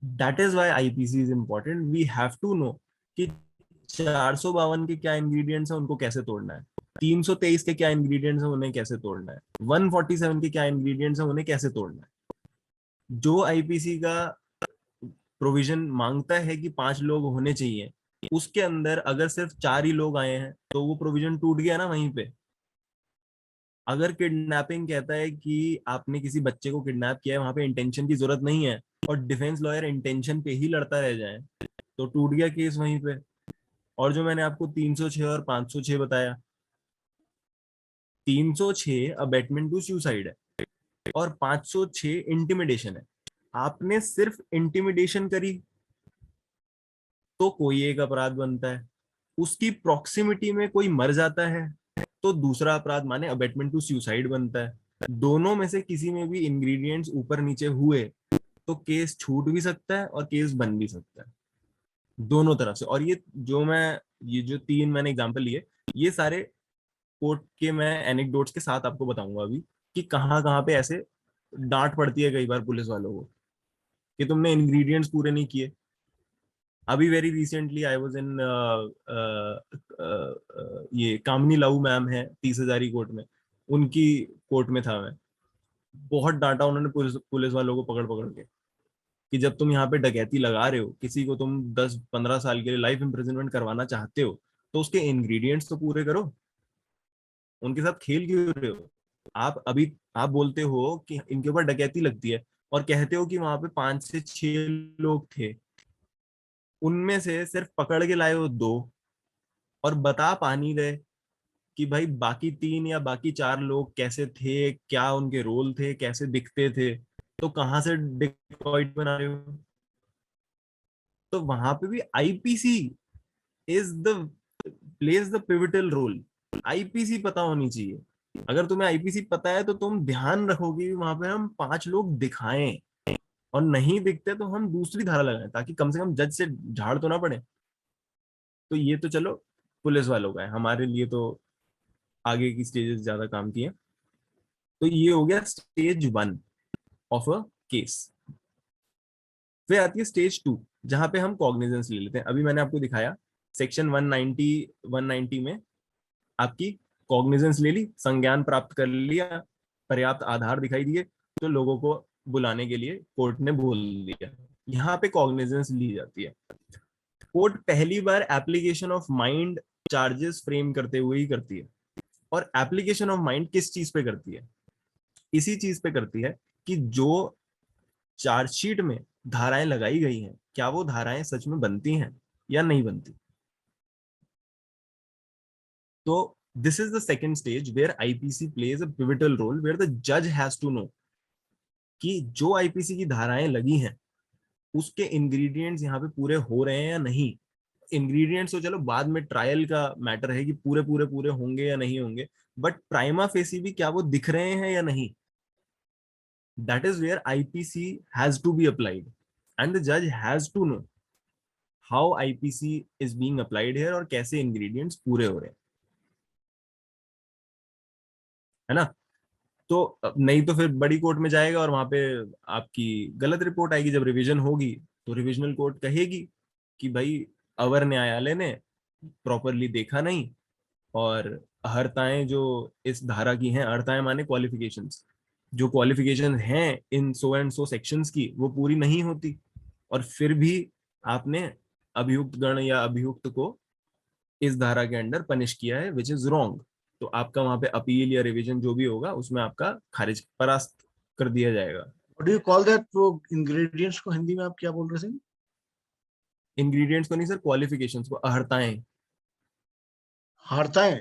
That is why IPC is important. We have to know कि 452 के क्या इंग्रेडिएंट्स हैं, उनको कैसे तोड़ना है, 323 के क्या इंग्रेडिएंट्स हैं, उन्हें कैसे तोड़ना है, 147 के क्या इंग्रेडिएंट्स हैं, उन्हें कैसे तोड़ना है। जो आईपीसी का प्रोविजन मांगता है कि 5 लोग होने चाहिए, उसके अंदर अगर सिर्फ 4 ही लोग आए हैं तो वो प्रोविजन टूट गया ना वहीं पे। अगर किडनैपिंग कहता है कि आपने किसी बच्चे को किडनैप किया है, वहां पे इंटेंशन की जरूरत नहीं है, और डिफेंस लॉयर इंटेंशन पे ही लड़ता रह जाए, तो टूट गया केस वहीं पे। और जो मैंने आपको 306 और 506 बताया, 306 अबेटमेंट टू सुसाइड है और 506 इंटिमिडेशन है। आपने सिर्फ इंटिमिडेशन करी तो कोई एक अपराध बनता है, उसकी प्रॉक्सिमिटी में कोई मर जाता है तो दूसरा अपराध माने अबेटमेंट टू सुसाइड बनता है। दोनों में से किसी में भी इंग्रेडिएंट्स ऊपर नीचे हुए तो केस छूट भी सकता है और केस बन भी सकता है, दोनों तरफ से। और ये जो तीन मैंने एग्जांपल लिए, ये सारे कोर्ट के मैं एनेक्डोट्स के साथ आपको बताऊंगा अभी कि कहाँ कहाँ पे ऐसे डांट पड़ती है कई बार पुलिस वालों को कि तुमने इंग्रेडिएंट्स पूरे नहीं किए। अभी very recently I was in ये कामनी लाऊ मैम है 30 हजारी कोर्ट में, उनकी कोर्ट में था मैं। बहुत डांटा उन्होंने पुलिस वालों को पकड़ पकड़ के कि जब तुम यहाँ पे डकैती लगा रहे हो, किसी को तुम 10-15 साल के लिए लाइफ इम्प्रिजनमेंट करवाना चाहते हो, तो उसके इंग्रेडिएंट्स तो पूरे करो, उनके साथ खेल क्यों रहे हो। आप बोलते हो कि इनके ऊपर डकैती लगती है और कहते हो कि वहां पे 5 से 6 लोग थे, उनमें से सिर्फ पकड़ के लाए हो 2, और बता पा नहीं रहे कि भाई बाकी 3 या बाकी 4 लोग कैसे थे, क्या उनके रोल थे, कैसे दिखते थे, तो कहाँ से डिकॉइट बना रहे हो। तो वहां पे भी IPC is the plays the pivotal role. IPC पता होनी चाहिए। अगर तुम्हें आईपीसी पता है तो तुम ध्यान रखोगे कि वहां पे हम 5 लोग दिखाएं, और नहीं दिखते तो हम दूसरी धारा लगाएं ताकि कम से कम जज से झाड़ तो ना पड़े। तो ये तो चलो पुलिस वालों का है, हमारे लिए तो आगे की स्टेजेस ज्यादा काम की है। तो ये हो गया स्टेज 1 ऑफ अ केस। फिर आती है स्टेज 2, जहां पे हम कॉग्निजेंस ले लेते हैं। अभी मैंने आपको दिखाया सेक्शन 190 में आपकी कॉग्निजेंस ले ली, संज्ञान प्राप्त कर लिया, पर्याप्त आधार दिखाई दिए, तो लोगों को बुलाने के लिए कोर्ट ने बोल दिया, यहाँ पे कॉग्निजेंस ली जाती है। कोर्ट पहली बार application of mind charges frame करते हुए ही करती है। और एप्लीकेशन ऑफ माइंड किस चीज पे करती है? इसी चीज पे करती है कि जो चार्जशीट में धाराएं लगाई गई हैं, क्या वो धाराएं सच में बनती हैं या नहीं बनती। तो this is the second stage where IPC plays a pivotal role, where the जज हैज टू नो कि जो आईपीसी की धाराएं लगी हैं उसके इंग्रेडिएंट्स यहाँ पे पूरे हो रहे हैं या नहीं। इंग्रेडिएंट्स तो चलो बाद में ट्रायल का मैटर है कि पूरे पूरे पूरे होंगे या नहीं होंगे, बट प्राइमा फेसी भी क्या वो दिख रहे हैं या नहीं, that is where IPC has to be applied, and the जज has to know how IPC is being applied here और कैसे इंग्रेडिएंट्स पूरे हो रहे हैं, है ना। तो नहीं तो फिर बड़ी कोर्ट में जाएगा और वहां पे आपकी गलत रिपोर्ट आएगी। जब रिवीजन होगी तो रिविजनल कोर्ट कहेगी कि भाई अवर न्यायालय ने प्रॉपरली देखा नहीं, और अहर्ताएं जो इस धारा की हैं, अहर्ताएं माने क्वालिफिकेशंस, जो क्वालिफिकेशन हैं इन सो एंड सो सेक्शंस की वो पूरी नहीं होती, और फिर भी आपने अभियुक्त गण या अभियुक्त को इस धारा के अंडर पनिश किया है, विच इज रॉन्ग। तो आपका वहां पे अपील या रिवीजन जो भी होगा उसमें आपका खारिज परास्त कर दिया जाएगा। What do you call that? वो इंग्रेडिएंट्स को हिंदी में आप क्या बोल रहे थे? इंग्रेडिएंट्स को नहीं सर, क्वालिफिकेशंस को, अहर्ताएं। हारताएं?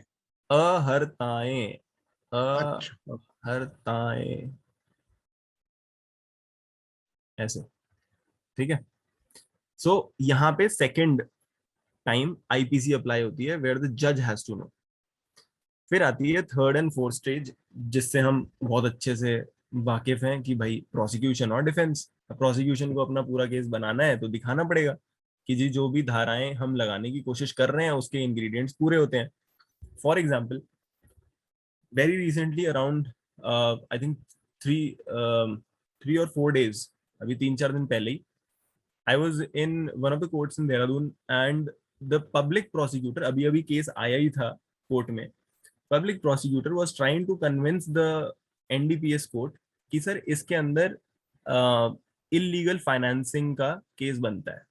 अहर्ताएं। अच्छा। अहर्ताएं, ऐसे। ठीक है। सो यहाँ पे सेकंड टाइम आईपीसी अप्लाई होती है, वेयर द जज हैज टू नो। फिर आती है थर्ड एंड फोर्थ स्टेज, जिससे हम बहुत अच्छे से वाकिफ हैं कि भाई प्रोसिक्यूशन और डिफेंस। प्रोसिक्यूशन को अपना पूरा केस बनाना है तो दिखाना पड़ेगा कि जी जो भी धाराएं हम लगाने की कोशिश कर रहे हैं उसके इंग्रेडिएंट्स पूरे होते हैं। For example, very recently around I think three 3 or 4 days, अभी 3-4 दिन पहले ही, I was in one of the courts in Dehradun, and the public prosecutor, अभी अभी केस आया ही था कोर्ट में, public prosecutor was trying to convince the NDPS court कि सर इसके अंदर इलीगल फाइनेंसिंग का केस बनता है।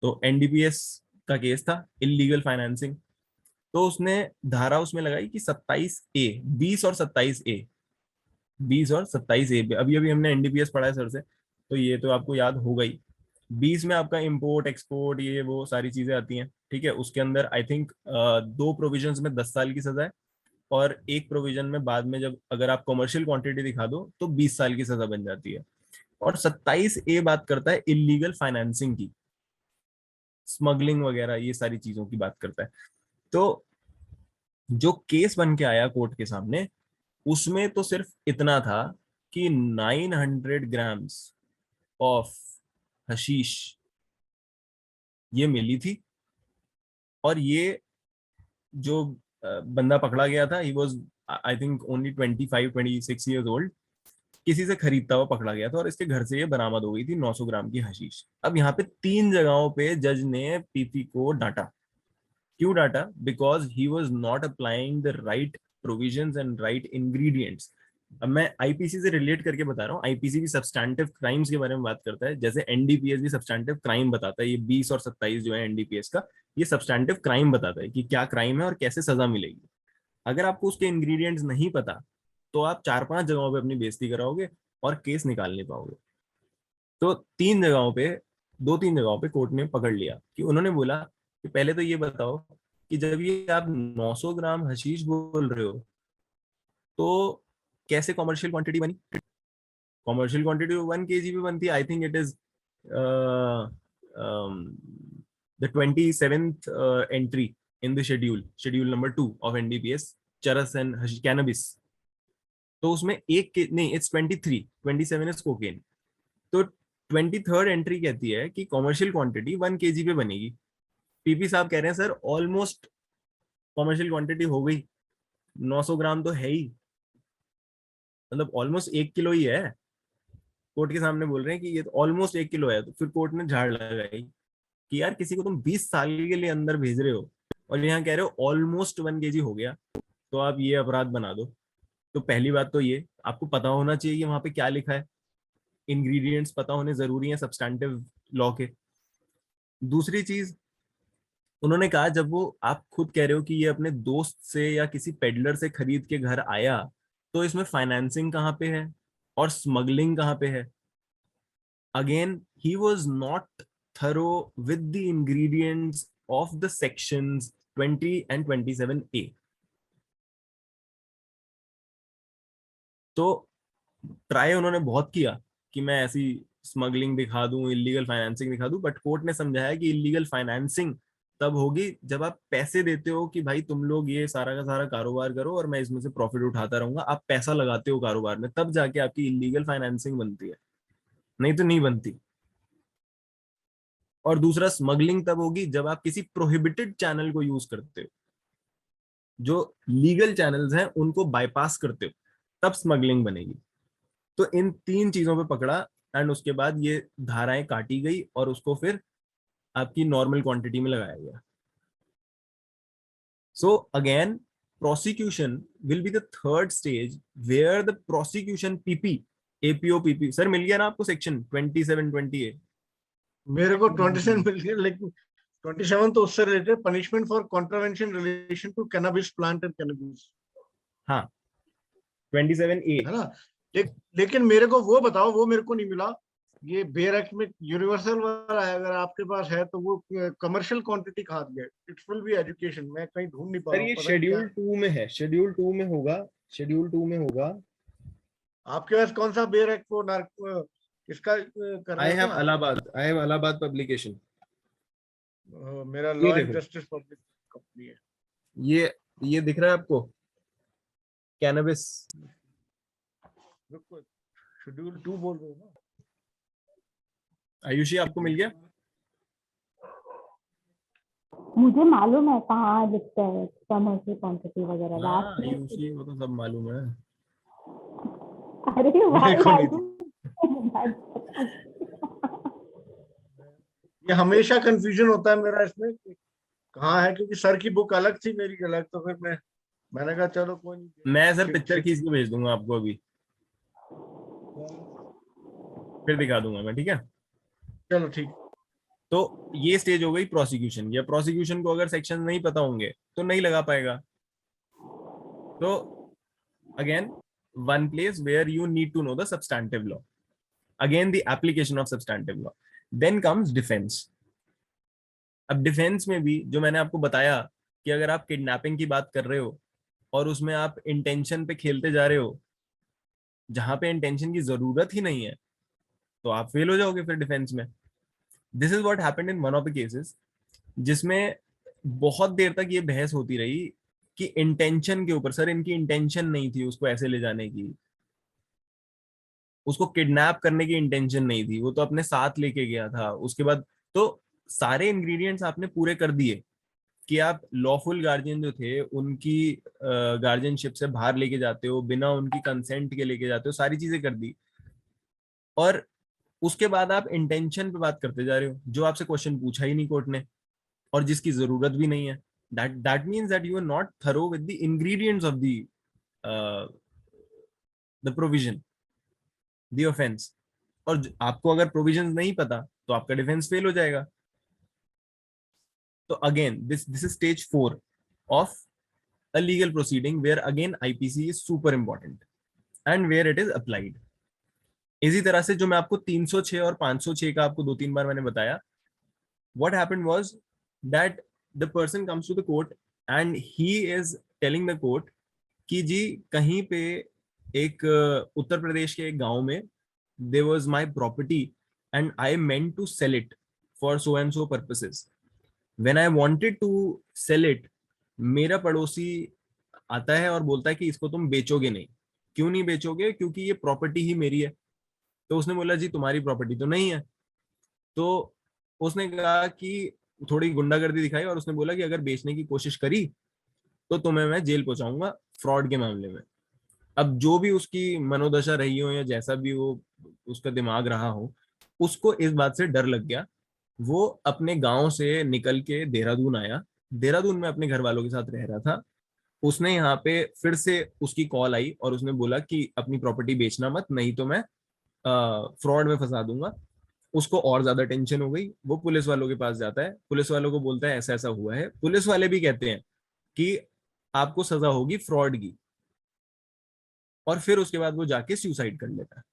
तो एनडीपीएस का केस था इलीगल फाइनेंसिंग, तो उसने धारा उसमें लगाई कि 27A, 20 और 27A, 20 और 27A पे, अभी अभी हमने एनडीपीएस पढ़ा है सर से, तो ये तो आपको याद होगा ही। 20 में आपका इंपोर्ट एक्सपोर्ट ये वो सारी चीजें आती हैं, ठीक है। उसके अंदर आई थिंक 2 प्रोविजंस में 10 साल की सजा है, और एक प्रोविजन में बाद में जब अगर आप कमर्शियल क्वांटिटी दिखा दो तो 20 साल की सजा बन जाती है। और 27A बात करता है इलीगल फाइनेंसिंग की, स्मगलिंग वगैरह ये सारी चीजों की बात करता है। तो जो केस बन के आया कोर्ट के सामने, उसमें तो सिर्फ इतना था कि 900 ग्राम्स ऑफ हशीश ये मिली थी, और ये जो बंदा पकड़ा गया था, he was I think only 25-26 years old, किसी से खरीदता हुआ पकड़ा गया था, और इसके घर से ये बरामद हो गई थी 900 ग्राम की हशीश। अब यहाँ पे 3 जगहों पे जज ने पीपी को डांटा। क्यों डांटा? Because he was not applying the right provisions and right ingredients. अब मैं आईपीसी से रिलेट करके बता रहा हूँ, आईपीसी भी सब्सटैंटिव क्राइम्स के बारे में बात करता है, जैसे एनडीपीएस भी सब्सटैंटिव क्राइम बताता है। ये 20 और 27 जो है एनडीपीएस का, ये सब्सटैंटिव क्राइम बताता है कि क्या क्राइम है और कैसे सजा मिलेगी। अगर आपको उसके इंग्रेडिएंट्स नहीं पता तो आप 4-5 जगहों पे अपनी बेइज्जती कराओगे और केस निकाल नहीं पाओगे। तो 3 जगहों पे, 2-3 जगहों पे कोर्ट ने पकड़ लिया कि उन्होंने बोला कि पहले तो ये बताओ कि जब ये आप 900 ग्राम हशीश बोल रहे हो तो कैसे कॉमर्शियल क्वांटिटी बनी? कॉमर्शियल क्वांटिटी 1 kg पे बनती है। I think it is the 27th entry in the schedule number 2 of NDPS, चरस एंड कैनबिस। तो उसमें एक नहीं, इट्स 23, 27 इज कोकेन। तो 23rd एंट्री कहती है कि कॉमर्शियल क्वांटिटी 1 kg पे बनेगी। पीपी साहब कह रहे हैं सर ऑलमोस्ट कॉमर्शियल क्वांटिटी हो गई, 900 ग्राम तो है ही, मतलब ऑलमोस्ट 1 किलो ही है। कोर्ट के सामने बोल रहे हैं कि ये तो ऑलमोस्ट 1 किलो है। तो फिर कोर्ट ने झाड़ लगाई कि यार किसी को तुम 20 साल के लिए अंदर भेज रहे हो और यहाँ कह रहे हो ऑलमोस्ट 1 kg हो गया, तो आप ये अपराध बना दो। तो पहली बात तो ये आपको पता होना चाहिए कि वहां पे क्या लिखा है, इंग्रेडिएंट्स पता होने जरूरी है सब्सटैंटिव लॉ के। दूसरी चीज, उन्होंने कहा जब वो, आप खुद कह रहे हो कि ये अपने दोस्त से या किसी पेडलर से खरीद के घर आया, तो इसमें फाइनेंसिंग कहाँ पे है और स्मगलिंग कहाँ पे है? Again he was not thorough with the ingredients of the sections 20 and 27A। तो ट्राई उन्होंने बहुत किया कि मैं ऐसी स्मगलिंग दिखा दूं, इलीगल फाइनेंसिंग दिखा दूं, बट कोर्ट ने समझाया कि इलीगल फाइनेंसिंग तब होगी जब आप पैसे देते हो कि भाई तुम लोग ये सारा का सारा कारोबार करो और मैं इसमें से प्रॉफिट उठाता रहूंगा। आप पैसा लगाते हो कारोबार में, तब जाके आपकी इलीगल फाइनेंसिंग बनती है, नहीं तो नहीं बनती। और दूसरा, स्मगलिंग तब होगी जब आप किसी प्रोहिबिटेड चैनल को यूज करते हो, जो लीगल चैनल्स हैं उनको बाईपास करते हो, तब स्मगलिंग बनेगी। तो इन 3 चीजों पे पकड़ा, एंड उसके बाद ये धाराएं काटी गई और उसको फिर आपकी नॉर्मल क्वांटिटी में लगाया गया। So again prosecution will be the third stage where the prosecution PP APO PP sir मिल गया ना आपको सेक्शन 2728? मेरे को 27 मिल गया, लेकिन 27 तो उससे related, punishment for contravention relation to cannabis plant and cannabis, हाँ 27A है ना। लेकिन मेरे को वो बताओ, वो मेरे को नहीं मिला। ये बेयर एक्ट में यूनिवर्सल वाला है, अगर आपके पास है तो वो कमर्शियल क्वांटिटी कहा दिया है? इट विल बी एजुकेशन, मैं कहीं ढूंढ नहीं पा सर रहा हूँ, ये पता नहीं क्या। शेड्यूल 2 में है, शेड्यूल 2 में होगा, शेड्यूल 2 में होगा। आपके पास कौन सा बेयर एक्ट को किसका कर रहे आई हो हैव क्या? Allahabad, I have Allahabad publication. मेरा ये लॉ एंड देखो, जस्टिस पब्लिक कंपनी है। ये दिख रहा है आपको कैनबिस? शेड्यूल 2 बोल रहे हो ना? आयुषी आपको मिल गया? मुझे मालूम है कहाँ लिखते हैं कमर्शियल क्वांटिटी वगैरह हाँ लास्ट में। आयुषी को तो सब मालूम है। अरे मेरे को नहीं थी। भाई ये हमेशा कंफ्यूजन होता है मेरा इसमें कि कहाँ है, क्योंकि सर की बुक अलग थी, मेरी अलग, तो फिर मैंने कहा चलो कोई नहीं। मैं सर पिक्चर खींच के भेज दूंगा आपको अभी, फिर दिखा दूंगा मैं, ठीक है? चलो ठीक। तो ये स्टेज हो गई प्रोसिक्यूशन। या प्रोसिक्यूशन को अगर सेक्शन नहीं पता होंगे तो नहीं लगा पाएगा। तो again one place where you need to know the substantive law, again the application of substantive law. Then comes defence. अब डिफेंस में भी जो मैंने आपको बताया कि अगर आप किडनैपिंग की बात कर रहे हो और उसमें आप इंटेंशन पे खेलते जा रहे हो जहां पे इंटेंशन की जरूरत ही नहीं है, तो आप फेल हो जाओगे फिर डिफेंस में। This is what happened in one of the cases, जिसमें बहुत देर तक ये बहस होती रही कि इंटेंशन के ऊपर, सर इनकी इंटेंशन नहीं थी उसको ऐसे ले जाने की, उसको किडनैप करने की इंटेंशन नहीं थी, वो तो अपने साथ लेके गया था। उसके बाद तो सारे इंग्रेडिएंट्स आपने पूरे कर दिए कि आप लॉफुल गार्जियन जो थे उनकी गार्जियनशिप से बाहर लेके जाते हो, बिना उनकी कंसेंट के लेके जाते हो, सारी चीजें कर दी। और उसके बाद आप इंटेंशन पे बात करते जा रहे हो जो आपसे क्वेश्चन पूछा ही नहीं कोर्ट ने और जिसकी जरूरत भी नहीं है। That means that you are not thorough with the ingredients of the provision, the offence. और आपको अगर प्रोविजंस नहीं पता तो आपका डिफेंस फेल हो जाएगा। तो again this is stage 4 of a legal proceeding where again IPC is super important and where it is applied। इसी तरह से जो मैं आपको 306 और 506 का आपको 2-3 बार मैंने बताया, what happened was that the person comes to the court and he is telling the court कि जी कहीं पे एक उत्तर प्रदेश के एक गांव में there was my property and I meant to sell it for so and so purposes। when I wanted to sell it, मेरा पड़ोसी आता है और बोलता है कि इसको तुम बेचोगे नहीं। क्यों नहीं बेचोगे? क्योंकि ये प्रॉपर्टी ही मेरी है। तो उसने बोला जी तुम्हारी प्रॉपर्टी तो नहीं है। तो उसने कहा कि थोड़ी गुंडागर्दी दिखाई और उसने बोला कि अगर बेचने की कोशिश करी तो तुम्हें मैं जेल पहुंचाऊंगा फ्रॉड के मामले में। अब जो भी उसकी मनोदशा रही हो या जैसा भी वो उसका दिमाग रहा हो, उसको इस बात से डर लग गया। वो अपने गांव से निकल के देहरादून आया। देहरादून में अपने घर वालों के साथ रह रहा था। उसने यहाँ पे फिर से उसकी कॉल आई और उसने बोला कि अपनी प्रॉपर्टी बेचना मत, नहीं तो मैं फ्रॉड में फंसा दूंगा। उसको और ज्यादा टेंशन हो गई। वो पुलिस वालों के पास जाता है, पुलिस वालों को बोलता है ऐसा ऐसा हुआ है। पुलिस वाले भी कहते हैं कि आपको सजा होगी फ्रॉड की। और फिर उसके बाद वो जाके सुसाइड कर लेता है।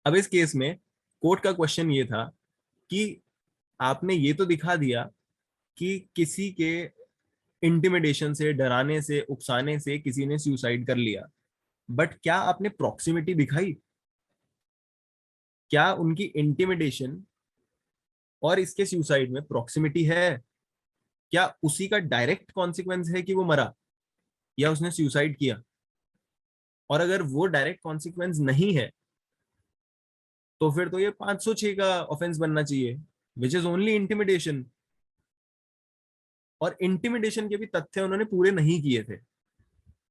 अब इस केस में कोर्ट का क्वेश्चन ये था कि आपने ये तो दिखा दिया कि किसी के इंटिमिडेशन से, डराने से, उकसाने से किसी ने सुसाइड कर लिया, बट क्या आपने प्रॉक्सिमिटी दिखाई? क्या उनकी इंटिमिडेशन और इसके सुसाइड में प्रॉक्सिमिटी है? क्या उसी का डायरेक्ट कॉन्सिक्वेंस है कि वो मरा या उसने सुसाइड किया? और अगर वो डायरेक्ट कॉन्सिक्वेंस नहीं है तो फिर तो ये 506 का ऑफेंस बनना चाहिए, विच इज ओनली इंटिमिडेशन। और इंटिमिडेशन के भी तथ्य उन्होंने पूरे नहीं किए थे,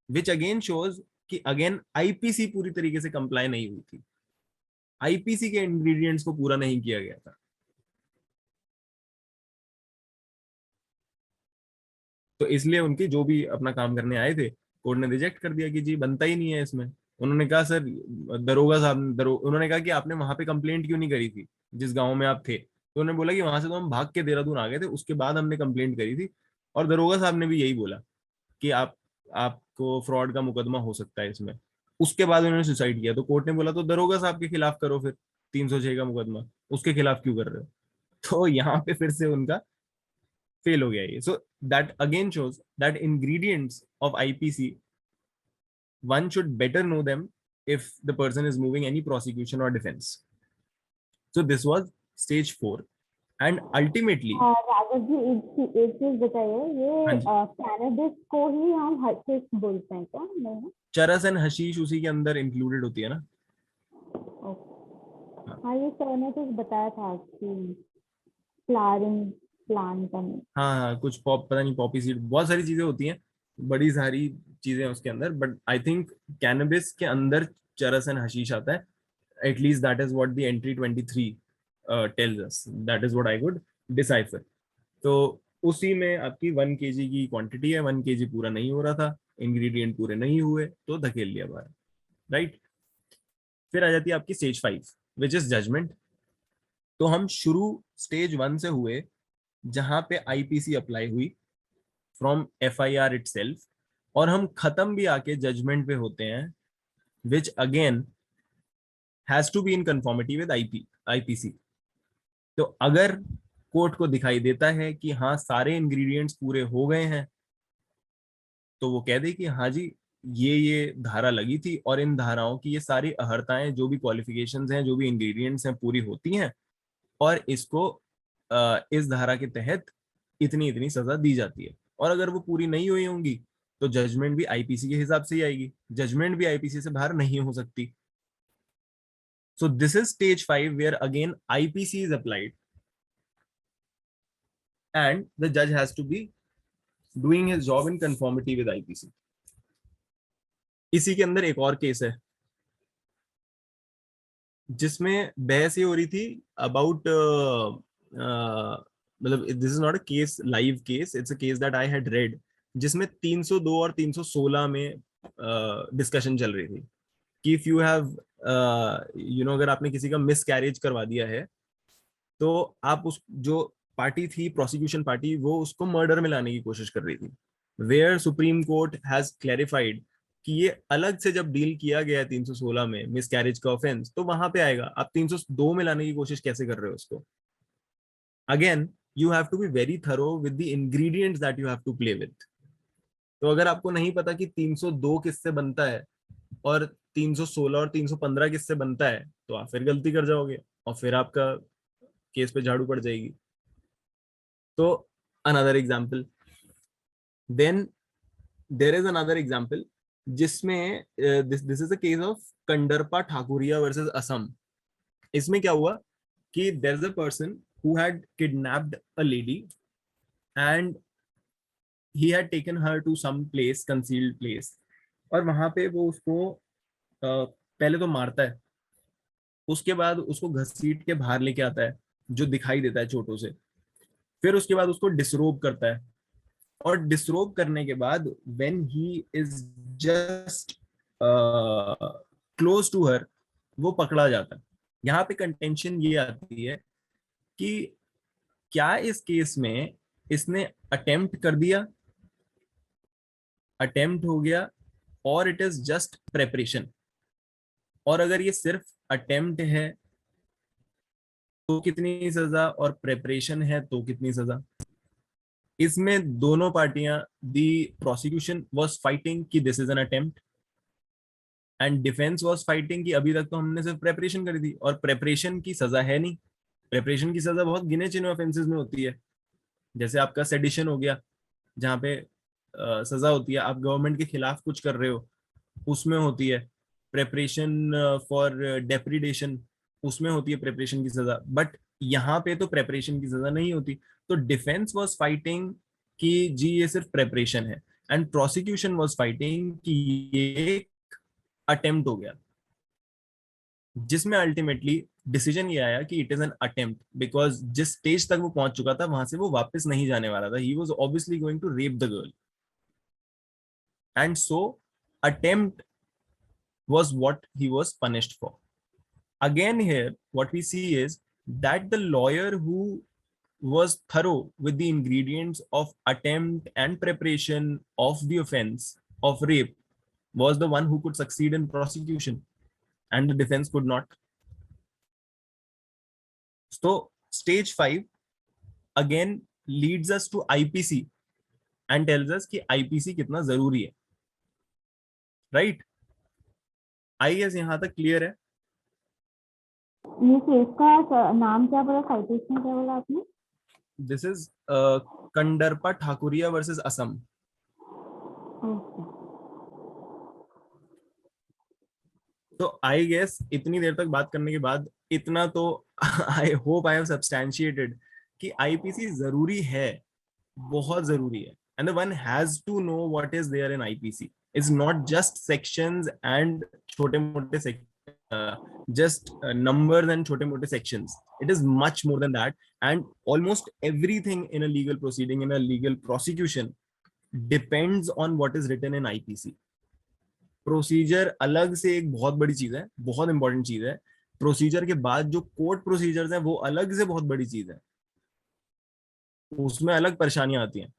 विच अगेन शोज कि अगेन आईपीसी पूरी तरीके से कंप्लाई नहीं हुई थी। आईपीसी के इंग्रेडिएंट्स को पूरा नहीं किया गया था। तो इसलिए उनकी जो भी अपना काम करने आए थे, कोर्ट ने रिजेक्ट कर दिया कि जी बनता ही नहीं है इसमें। उन्होंने कहा सर, दरोगा साहब उन्होंने कहा कि आपने वहां पे कंप्लेंट क्यों नहीं करी थी जिस गांव में आप थे? तो उन्होंने बोला कि वहां से तो हम भाग के देहरादून आ गए थे, उसके बाद हमने कंप्लेंट करी थी। और दरोगा साहब ने भी यही बोला कि आपको फ्रॉड का मुकदमा हो सकता है इसमें। उसके बाद उन्होंने सुसाइड किया। तो कोर्ट ने बोला तो दरोगा साहब के खिलाफ करो फिर 306 का मुकदमा, उसके खिलाफ क्यों कर रहे हो? तो यहाँ पे फिर से उनका फेल हो गया ये। So that again shows that ingredients of IPC, one should better know them if the person is moving any prosecution or defense. So this was stage 4 and ultimately, Raghav ji एक चीज बताइए, हाँ ये जी, कैनबिस को ही हम हर्षिस बोलते हैं क्या? नहीं? चरस एंड हशीश उसी के अंदर इंक्लूडेड होती है ना। ओके। हाँ हाँ, ये सर ने कुछ बताया था कि फ्लावरिंग प्लांट करने। हाँ हाँ, कुछ पॉप, पता नहीं, पॉपी सीड, बहुत सारी चीजें होती हैं, बड़ी सारी चीजें उसके अंदर। बट आई थिंक कैनबिस के अंदर चरस एंड हशीश आता है। At least that is what the entry 23 tells us. That is what I could decipher. तो उसी में आपकी 1 kg की क्वांटिटी है, 1 kg पूरा नहीं हो रहा था, इंग्रेडिएंट पूरे नहीं हुए, तो धकेल लिया बाहर, राइट। फिर आ जाती है आपकी स्टेज 5 विच इज जजमेंट। तो हम शुरू स्टेज 1 से हुए जहां पे आईपीसी अप्लाई हुई फ्रॉम एफआईआर इटसेल्फ, और हम खत्म भी आके जजमेंट पे होते हैं which again has to be in conformity with IPC. तो अगर कोर्ट को दिखाई देता है कि हाँ सारे इंग्रेडिएंट्स पूरे हो गए हैं, तो वो कह दे कि हाँ जी ये धारा लगी थी और इन धाराओं की ये सारी अहर्ताएं, जो भी क्वालिफिकेशंस हैं, जो भी इंग्रेडिएंट्स हैं, पूरी होती हैं, और इसको इस धारा के तहत इतनी इतनी सजा दी जाती है। और अगर वो पूरी नहीं हुई होंगी तो जजमेंट भी आईपीसी के हिसाब से ही आएगी, जजमेंट भी आईपीसी से बाहर नहीं हो सकती। So this is stage 5 where again IPC is applied and the judge has to be doing his job in conformity with IPC. इसी के अंदर एक और केस है जिसमें बहस ये हो रही थी अबाउट, मतलब this is not a case, live case, it's a case that I had read, जिसमें 302 और 316 में डिस्कशन चल रही थी कि इफ यू हैव अगर आपने किसी का मिस कैरेज करवा दिया है, तो आप उस जो पार्टी थी, प्रोसिक्यूशन पार्टी, वो उसको मर्डर में लाने की कोशिश कर रही थी। Where Supreme Court has clarified कि ये अलग से जब डील किया गया है 316 में मिस कैरेज का ऑफेंस, तो वहां पे आएगा। आप 302 में लाने की कोशिश कैसे कर रहे हो उसको? Again you have to be very thorough with the ingredients that you have to play with. तो अगर आपको नहीं पता कि 302 किससे बनता है और 316 और 315 किससे बनता है, तो आप फिर गलती कर जाओगे और फिर आपका केस पे झाड़ू पड़ जाएगी। तो another example, then there is another example जिसमें this is a case of Kandarpa Thakuria versus Assam. इसमें क्या हुआ कि there is a person who had kidnapped a lady and he had taken her to some place, concealed place, और वहां पे वो उसको पहले तो मारता है, उसके बाद उसको घसीट के बाहर लेके आता है जो दिखाई देता है चोटों से, फिर उसके बाद उसको डिसरोब करता है, और डिसरोब करने के बाद when he is just close to her, वो पकड़ा जाता है। यहाँ पे कंटेंशन ये आती है कि क्या इस केस में इसने अटेम्प्ट कर दिया, अटेम्प्ट हो गया, और इट इज जस्ट प्रेपरेशन। और अगर ये सिर्फ अटेम्प्ट है तो कितनी सजा, और प्रेपरेशन है तो कितनी सजा? इसमें दोनों पार्टियां, दी प्रोसिक्यूशन वाज फाइटिंग कि this is an attempt, and defence was fighting कि अभी तक तो हमने सिर्फ प्रेपरेशन करी थी और प्रेपरेशन की सजा है नहीं। प्रेपरेशन की सजा बहुत गिने चुने ऑफेंसेस में होती है, जैसे आपका सेडिशन हो गया, जहाँ पे सजा होती है, आप गवर्नमेंट के खिलाफ कुछ कर रहे हो, उसमें होती है। प्रेपरेशन फॉर डेप्रिडेशन, उसमें होती है प्रेपरेशन की सजा। बट यहाँ पे तो प्रेपरेशन की सजा नहीं होती। तो डिफेंस वाज फाइटिंग कि जी ये सिर्फ प्रेपरेशन है, एंड प्रोसिक्यूशन वाज फाइटिंग कि ये अटेम्प्ट हो गया। जिसमें अल्टीमेटली डिसीजन ये आया कि it is an attempt, because जिस स्टेज तक वो पहुंच चुका था वहां से वो वापस नहीं जाने वाला था. He was obviously going to rape the girl, and so attempt was what he was punished for. Again, here, what we see is that the lawyer who was thorough with the ingredients of attempt and preparation of the offense of rape was the one who could succeed in prosecution, and the defense could not. So, stage 5 again leads us to IPC and tells us कि IPC कितना जरूरी है, right? I guess यहाँ तक clear है. ये case का नाम क्या बोला, साइटेशन क्या बोला आपने? This is Kandarpa Thakuria versus Assam. Okay. तो आई गेस इतनी देर तक बात करने के बाद इतना तो आई होप आई हैव सब्सटैंशिएटेड कि आईपीसी जरूरी है, बहुत जरूरी है. And the one has to know what is there in IPC. It's not just sections and छोटे मोटे just numbers and chote mote sections. It is much more than that, and almost everything in a legal proceeding, in a legal prosecution, depends on what is written in IPC. Procedure अलग से एक बहुत बड़ी चीज है, बहुत important चीज है. प्रोसीजर के बाद जो कोर्ट प्रोसीजर्स हैं वो अलग से बहुत बड़ी चीज है, उसमें अलग परेशानियां आती हैं.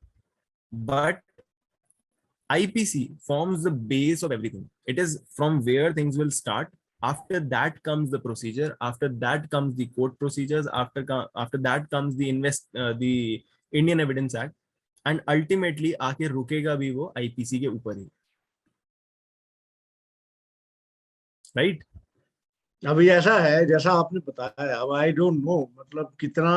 But IPC forms the base of everything. It is from where things will start. After that comes the procedure. After that comes the court procedures. After that comes the Indian Evidence Act, and ultimately आके रुकेगा भी वो IPC के ऊपर ही, right? अभी ऐसा है जैसा आपने बताया. अब आई डोंट नो मतलब कितना,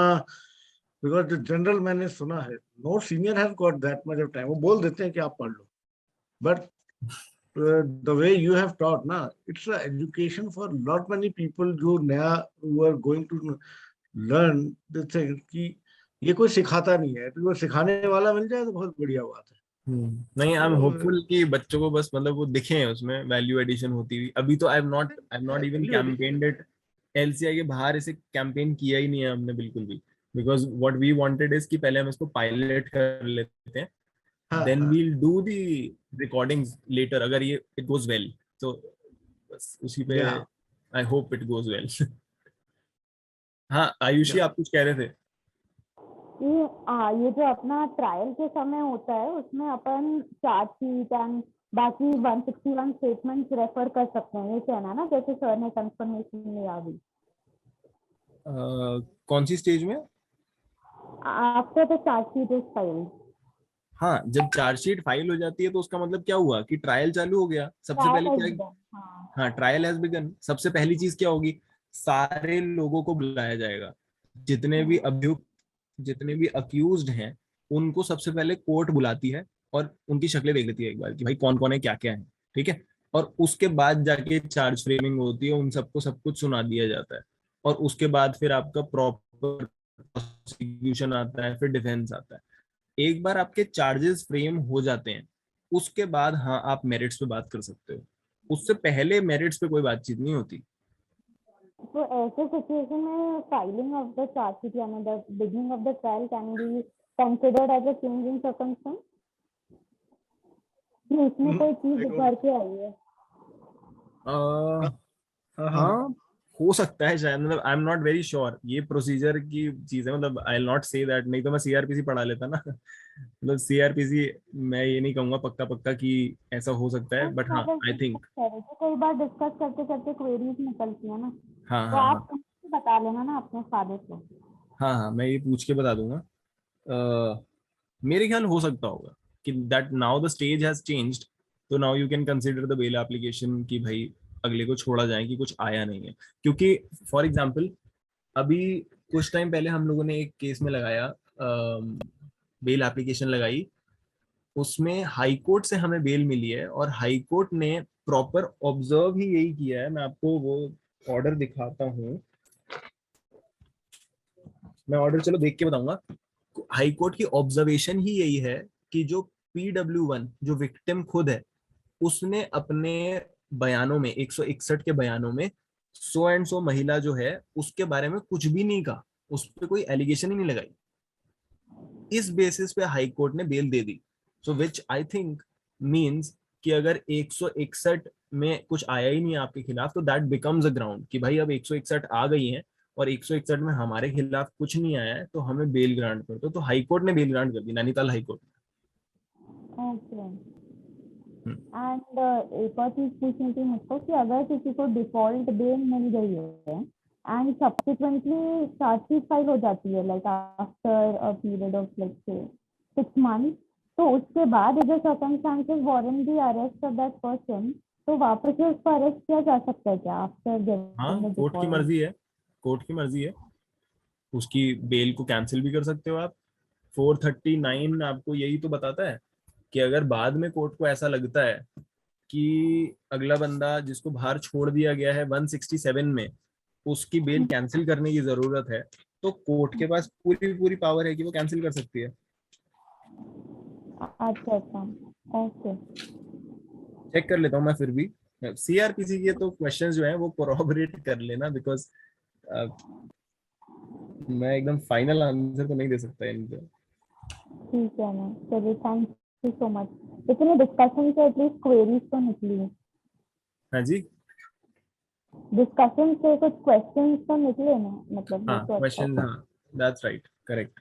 बिकॉज जनरल मैंने सुना है no senior have got that much of time. वो बोल देते हैं कि आप पढ़ लो, but the way you have taught na, it's a education for lot many people जो नया who are going to learn the thing कि ये कोई सिखाता नहीं है, तो वो सिखाने वाला मिल जाए तो बहुत बढ़िया बात है. नहीं, आई एम होपफुल कि बच्चों को बस मतलब वो दिखे उसमें वैल्यू एडिशन होती हुई. अभी तो I am not even campaigned it. LCI के बाहर इसे कैंपेन किया ही नहीं है हमने बिल्कुल भी, because what we wanted is कि पहले हम इसको पायलट कर लेते हैं, then we'll do the recordings later अगर ये it goes well. तो बस उसी पे I hope it goes well. हाँ आयुषी, आप कुछ कह रहे थे. ये जो अपना ट्रायल के समय होता है उसमें अपन चार्जशीट एंड बाकी 161 स्टेटमेंट्स रेफर कर सकते हैं, ये कहना ना, जैसे सर ने कंफर्मेशन में आ गई. कौन सी स्टेज में? After the chargesheet is filed. हाँ, जब चार्जशीट फाइल हो जाती है तो उसका मतलब क्या हुआ कि ट्रायल चालू हो गया. सबसे पहले क्या, हाँ ट्रायल हैज बिगन. सबसे पहली चीज क्या होगी, सारे लोगों को बुलाया जाएगा, जितने भी अभियुक्त, जितने भी अक्यूज्ड हैं उनको सबसे पहले कोर्ट बुलाती है और उनकी शक्लें देख लेती है एक बार कि भाई कौन कौन है, क्या क्या है, ठीक है. और उसके बाद जाके चार्ज फ्रेमिंग होती है, उन सबको सब कुछ सुना दिया जाता है, और उसके बाद फिर आपका प्रॉपर प्रोसिक्यूशन आता है, फिर डिफेंस आता है. एक बार आपके चार्जेस फ्रेम हो जाते हैं उसके बाद हाँ आप मेरिट्स पे बात कर सकते हो. उससे पहले मेरिट्स पे कोई बातचीत नहीं होती. तो ऐसे सिचुएशन में फाइलिंग ऑफ द चार्जशीट यानी the beginning of the trial can be considered as a change in circumstance. इसमें कोई चीज उभर के आई है. हाँ हो सकता है शायद, मतलब I am not very sure. ये प्रोसीजर की चीज है, मतलब I will not say that. नहीं तो मैं CRPC पढ़ा लेता ना. मतलब CRPC मैं ये नहीं कहूंगा पक्का पक्का कि ऐसा हो सकता है, बट हाँ आई थिंक कई बार डिस्कस करते करते क्वेरीज निकलती है ना. हाँ तो हाँ आप बता लेना ना अपने फादर को. हाँ हाँ मैं ये पूछ के बता दूंगा. मेरे ख्याल हो सकता होगा कि that now the stage has changed, तो now you can consider the bail application कि भाई अगले को छोड़ा जाए कि कुछ आया नहीं है. क्योंकि फॉर एग्जांपल अभी कुछ टाइम पहले हम लोगों ने एक केस में लगाया, बेल एप्लीकेशन लगाई, उसमें हाई कोर्ट से हमें बेल मिली है और हाई कोर्ट ने प्रॉपर ऑब्जर्व ही यही किया है. मैं आपको वो ऑर्डर दिखाता हूँ, मैं ऑर्डर चलो देख के बताऊंगा. हाई कोर्ट की ऑब्जर्वेशन ही यही है कि जो PW1 जो विक्टिम खुद है उसने अपने बयानों में 161 के बयानों में सो एंड सो महिला जो है उसके बारे में कुछ भी नहीं कहा, उस पर कोई एलिगेशन ही नहीं लगाई, इस बेसिस पे हाई कोर्ट ने बेल दे दी। So which I think means कि अगर 161 में कुछ आया ही नहीं आपके खिलाफ तो दैट बिकम्स अ ग्राउंड कि भाई अब 161 आ गई है और 161 में हमारे खिलाफ कुछ नहीं आया है तो हमें बेल ग्रांट कर दो। तो हाई कोर्ट ने बेल ग्रांट कर दी, नैनीताल हाई कोर्ट ओके। ने। एंड एक और चीज पूछनी थी मुझको कि अगर किसी को डिफॉल्ट बेल मिल गई है एंड सब्सिक्वेंटली चार्जशीट फाइल हो जाती है like after a period of like से 6 months, तो उसके बाद अगर circumstances warrant the arrest of that person, तो वापस से उसको अरेस्ट किया जा सकता है क्या आफ्टर गेटिंग हाँ द कोर्ट की डिफॉल्ट? मर्जी है, कोर्ट की मर्जी है, उसकी बेल को कैंसिल भी कर सकते हो आप। 439 आपको यही तो बताता है कि अगर बाद में कोर्ट को ऐसा लगता है कि अगला बंदा जिसको बाहर छोड़ दिया गया है 167 में उसकी बेल कैंसिल करने की जरूरत है तो कोर्ट के पास पूरी पूरी पावर है कि वो कैंसिल कर सकती है। अच्छा अच्छा, ओके। चेक कर लेता हूँ मैं फिर भी, सीआरपीसी के तो क्वेश्चंस जो है वो कोरोबोरेट कर लेना बिकॉज मैं एकदम फाइनल आंसर तो नहीं दे सकता इनका। ठीक है मैम, चलिए थैंक यू सो मच। इतने डिस्कशन से एटलीस्ट क्वेरीज तो निकली है, हाँ जी, डिस्कशन से कुछ क्वेश्चंस तो निकले ना, मतलब वो हाँ तो अच्छा क्वेश्चन, था। हाँ that's right correct.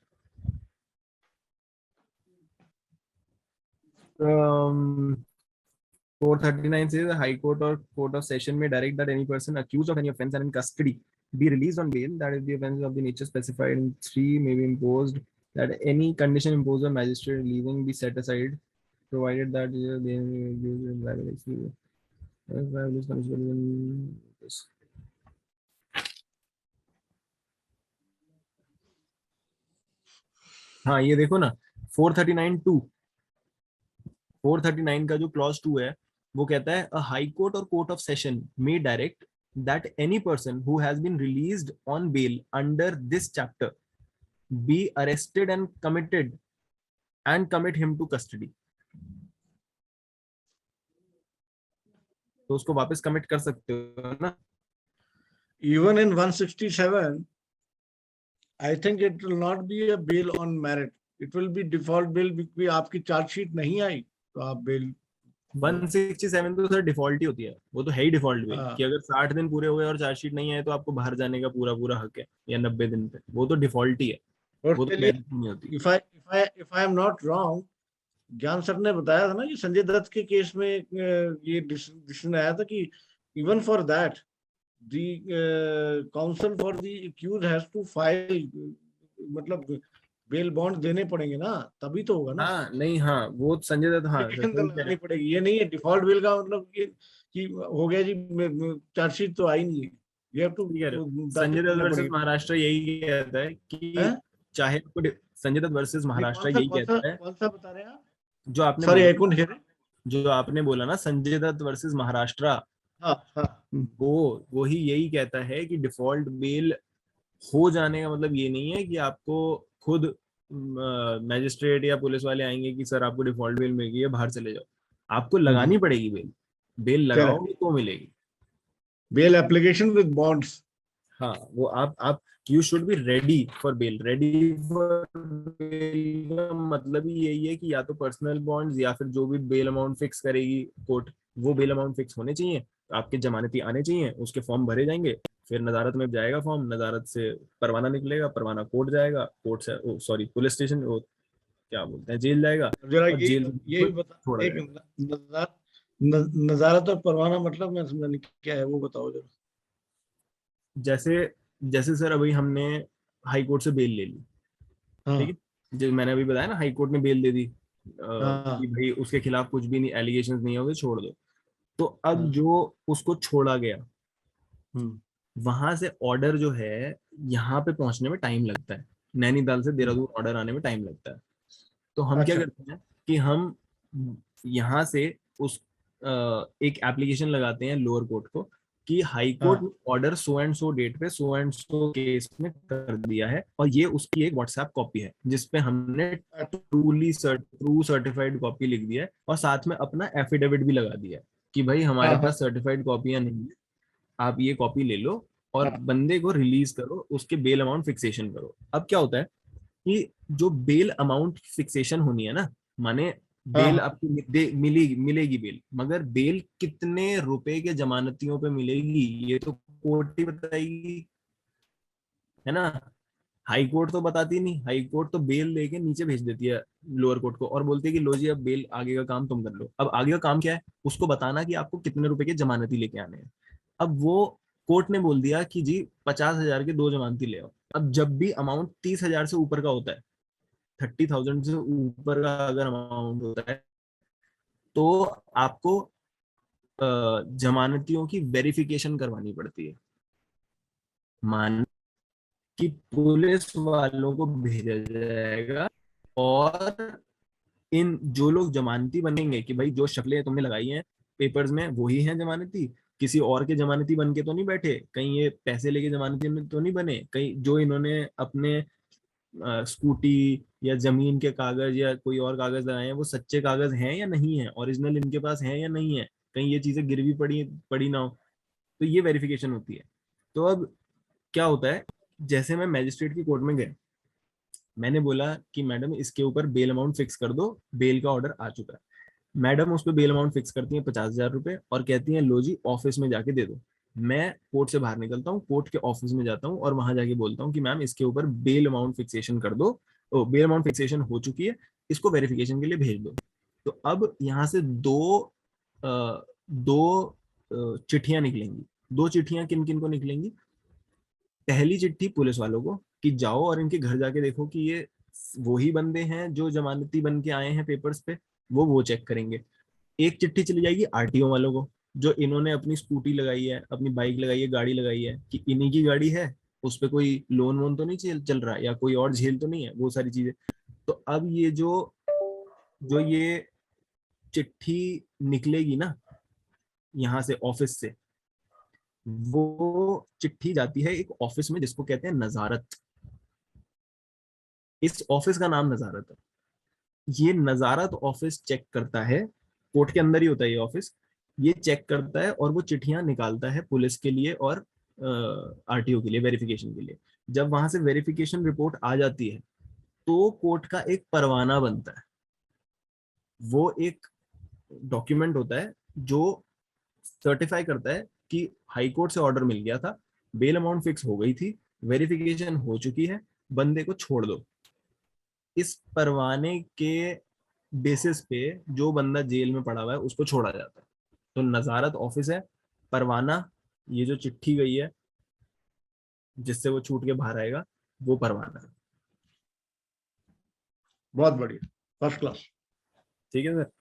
439 says the High Court or Court of Session may direct that any person accused of any offence and in custody be released on bail. That is, the offence of the nature specified in 3 may be imposed. That any condition imposed on magistrate releasing be set aside, provided that they हाँ ये देखो ना 439(2), 439 का जो clause 2 है वो कहता है अ हाई कोर्ट और court of session may direct that any person who has been released on bail under this chapter be arrested and commit him to custody. तो उसको वापस कमिट कर सकते हो ना। Even in 167, I think it will not be a bail on merit. It will be default bail क्योंकि आपकी chargesheet नहीं आई तो आप बेल। 167 तो सर डिफॉल्ट ही होती है, वो तो है ही डिफॉल्ट बेल कि हाँ, अगर 60 दिन पूरे हो गए और चार्जशीट नहीं आए तो आपको बाहर जाने का पूरा पूरा हक है, या 90 दिन पे, वो तो डिफॉल्ट ही है, और वो तो चलिए, मेरिट नहीं होती। if I am not wrong, ज्ञान सर ने बताया था ना कि संजय दत्त के केस में ये डिसीजन आया था कि even for that the counsel for the accused has to file, मतलब बेल बॉन्ड देने पड़ेंगे ना, तभी तो होगा ना, हाँ नहीं, हाँ वो संजय दत्त, हाँ एप्लीकेशन तो सही कह रहे लगानी हैं। पड़ेगी। ये नहीं है डिफॉल्ट बिल का मतलब ये कि हो गया जी, चार्जशीट तो आई नहीं है, ये हैव टू ठीक है, दाखिल संजय दत्त करना वर्सेस पड़ेगा। महाराष्ट्र यही कहता है हैं? कि चाहे आपको संजय दत्त वर्सेस नहीं, महाराष्ट्र यही कहता है, कौन सा बता रहे हैं आप? जो आपने सॉरी, बोला आई कुडंट हियर। जो आपने बोला ना संजय दत्त वर्सेस महाराष्ट्र, हाँ हाँ। वो ही यही कहता है कि डिफॉल्ट बेल हो जाने का मतलब ये नहीं है कि आपको खुद मैजिस्ट्रेट या पुलिस वाले आएंगे कि सर आपको डिफॉल्ट बेल मिल गई है बाहर चले जाओ, आपको लगानी पड़ेगी बेल, बेल करेक्ट, लगाओगे तो मिलेगी। Bail application with bonds. हाँ वो आप you should be ready for bail, ready for bail का मतलब ही यही है कि या तो पर्सनल बॉन्ड्स या फिर जो भी बेल अमाउंट फिक्स करेगी कोर्ट, वो बेल अमाउंट फिक्स होने चाहिए, आपके जमानती आने चाहिए, उसके फॉर्म भरे जाएंगे, फिर नजारत में जाएगा फॉर्म, नजारत से परवाना निकलेगा, परवाना कोर्ट जाएगा, कोर्ट से सॉरी पुलिस स्टेशन, वो क्या बोलते हैं जेल जाएगा, जरा और ये जेल ये से भी बता, छोड़ा एक जाएगा। नजारत और परवाना मतलब मैं समझा नहीं क्या है, वो बताओ जरा। जैसे जैसे सर अभी हमने हाई कोर्ट से बेल ले ली, ठीक हाँ है, जो मैंने अभी बताया ना हाई कोर्ट ने बेल दे दी कि हाँ भाई उसके खिलाफ कुछ भी नहीं, एलिगेशंस नहीं है, उसे छोड़ दो। तो अब हाँ। जो उसको छोड़ा गया हम्म वहां से ऑर्डर जो है यहाँ पे पहुंचने में टाइम लगता है, नैनीताल से हम्म। देहरादून ऑर्डर आने में टाइम लगता है। तो हम क्या अच्छा। करते हैं कि हम यहाँ से उस एक एप्लीकेशन लगाते हैं लोअर कोर्ट को कि हाई कोर्ट हाँ order so and so date पे सो एंड सो केस में कर दिया है, और ये उसकी एक व्हाट्सएप कॉपी है जिसपे हमने ट्रू सर्टिफाइड कॉपी लिख दिया है और साथ में अपना एफिडेविट भी लगा दिया है कि भाई हाँ हमारे हाँ। पास सर्टिफाइड कॉपियां नहीं है, आप ये कॉपी ले लो और हाँ। बंदे को रिलीज करो, उसके बेल अमाउंट फिक्सेशन करो। अब क्या होता है कि जो बेल अमाउंट फिक्सेशन होनी है ना, माने हाँ बेल हाँ। आपको मिलेगी मिलेगी बेल, मगर बेल कितने रुपए के जमानतियों पे मिलेगी ये तो कोर्ट ही बताएगी, है ना। हाई कोर्ट तो बताती नहीं, हाई कोर्ट तो बेल लेके नीचे भेज देती है लोअर कोर्ट को और बोलती है कि लो जी अब बेल आगे का काम तुम कर लो। अब आगे का काम क्या है, उसको बताना कि आपको कितने रुपए के जमानती लेके आने हैं। अब वो कोर्ट ने बोल दिया कि जी 50,000 के 2 जमानती ले आओ। अब जब भी अमाउंट 30,000 से ऊपर का होता है, 30,000 से ऊपर का अगर अमाउंट होता है, तो आपको जमानतियों की वेरिफिकेशन करवानी पड़ती है। मान कि पुलिस वालों को भेजा जाएगा और इन जो लोग जमानती बनेंगे कि भाई जो शक्लें तुमने लगाई हैं पेपर्स में वही हैं जमानती, किसी और के जमानती बन के तो नहीं बैठे, कहीं ये पैसे लेके जमानती में तो नहीं बने, कहीं जो इन्होंने अपने स्कूटी या जमीन के कागज या कोई और कागज लगाए हैं वो सच्चे कागज हैं या नहीं है, ओरिजिनल इनके पास है या नहीं है, कहीं ये चीजें गिरवी पड़ी पड़ी ना हो। तो ये वेरिफिकेशन होती है। तो अब क्या होता है, जैसे मैं मैजिस्ट्रेट की कोर्ट में गया, मैंने बोला कि मैडम इसके ऊपर बेल अमाउंट फिक्स कर दो, बेल का ऑर्डर आ चुका है। मैडम उस पर बेल अमाउंट फिक्स करती है 50,000 रुपए और कहती हैं लो जी ऑफिस में जाके दे दो। मैं कोर्ट से बाहर निकलता हूँ, कोर्ट के ऑफिस में जाता हूँ और वहां जाके बोलता हूँ कि मैम इसके ऊपर बेल अमाउंट फिक्सेशन कर दो, बेल अमाउंट फिक्सेशन हो चुकी है, इसको वेरिफिकेशन के लिए भेज दो। तो अब यहाँ से दो चिट्ठियां निकलेंगी। दो चिट्ठियां किन किन को निकलेंगी, पहली चिट्ठी पुलिस वालों को कि जाओ और इनके घर जाके देखो कि ये वही बंदे हैं जो जमानती बन के आए हैं पेपर्स पे, वो चेक करेंगे। एक चिट्ठी चली जाएगी आरटीओ वालों को, जो इन्होंने अपनी स्कूटी लगाई है, अपनी बाइक लगाई है, गाड़ी लगाई है कि इन्हीं की गाड़ी है, उस पे कोई लोन वोन तो नहीं चल रहा है या कोई और झेल तो नहीं है, वो सारी चीजें। तो अब ये जो जो ये चिट्ठी निकलेगी ना यहाँ से ऑफिस से, वो चिट्ठी जाती है एक ऑफिस में जिसको कहते हैं नजारत। इस ऑफिस का नाम नजारत है। ये नजारत ऑफिस चेक करता है, कोर्ट के अंदर ही होता है ये ऑफिस, ये चेक करता है और वो चिट्ठियां निकालता है पुलिस के लिए और आरटीओ के लिए वेरिफिकेशन के लिए। जब वहां से वेरिफिकेशन रिपोर्ट आ जाती है तो कोर्ट का एक परवाना बनता है। वो एक डॉक्यूमेंट होता है जो सर्टिफाई करता है कि हाई कोर्ट से ऑर्डर मिल गया था, बेल अमाउंट फिक्स हो गई थी, वेरिफिकेशन हो चुकी है, बंदे को छोड़ दो। इस परवाने के बेसिस पे जो बंदा जेल में पड़ा हुआ है उसको छोड़ा जाता है। तो नजारत ऑफिस है, परवाना ये जो चिट्ठी गई है जिससे वो छूट के बाहर आएगा, वो परवाना है। बहुत बढ़िया, फर्स्ट क्लास। ठीक है सर।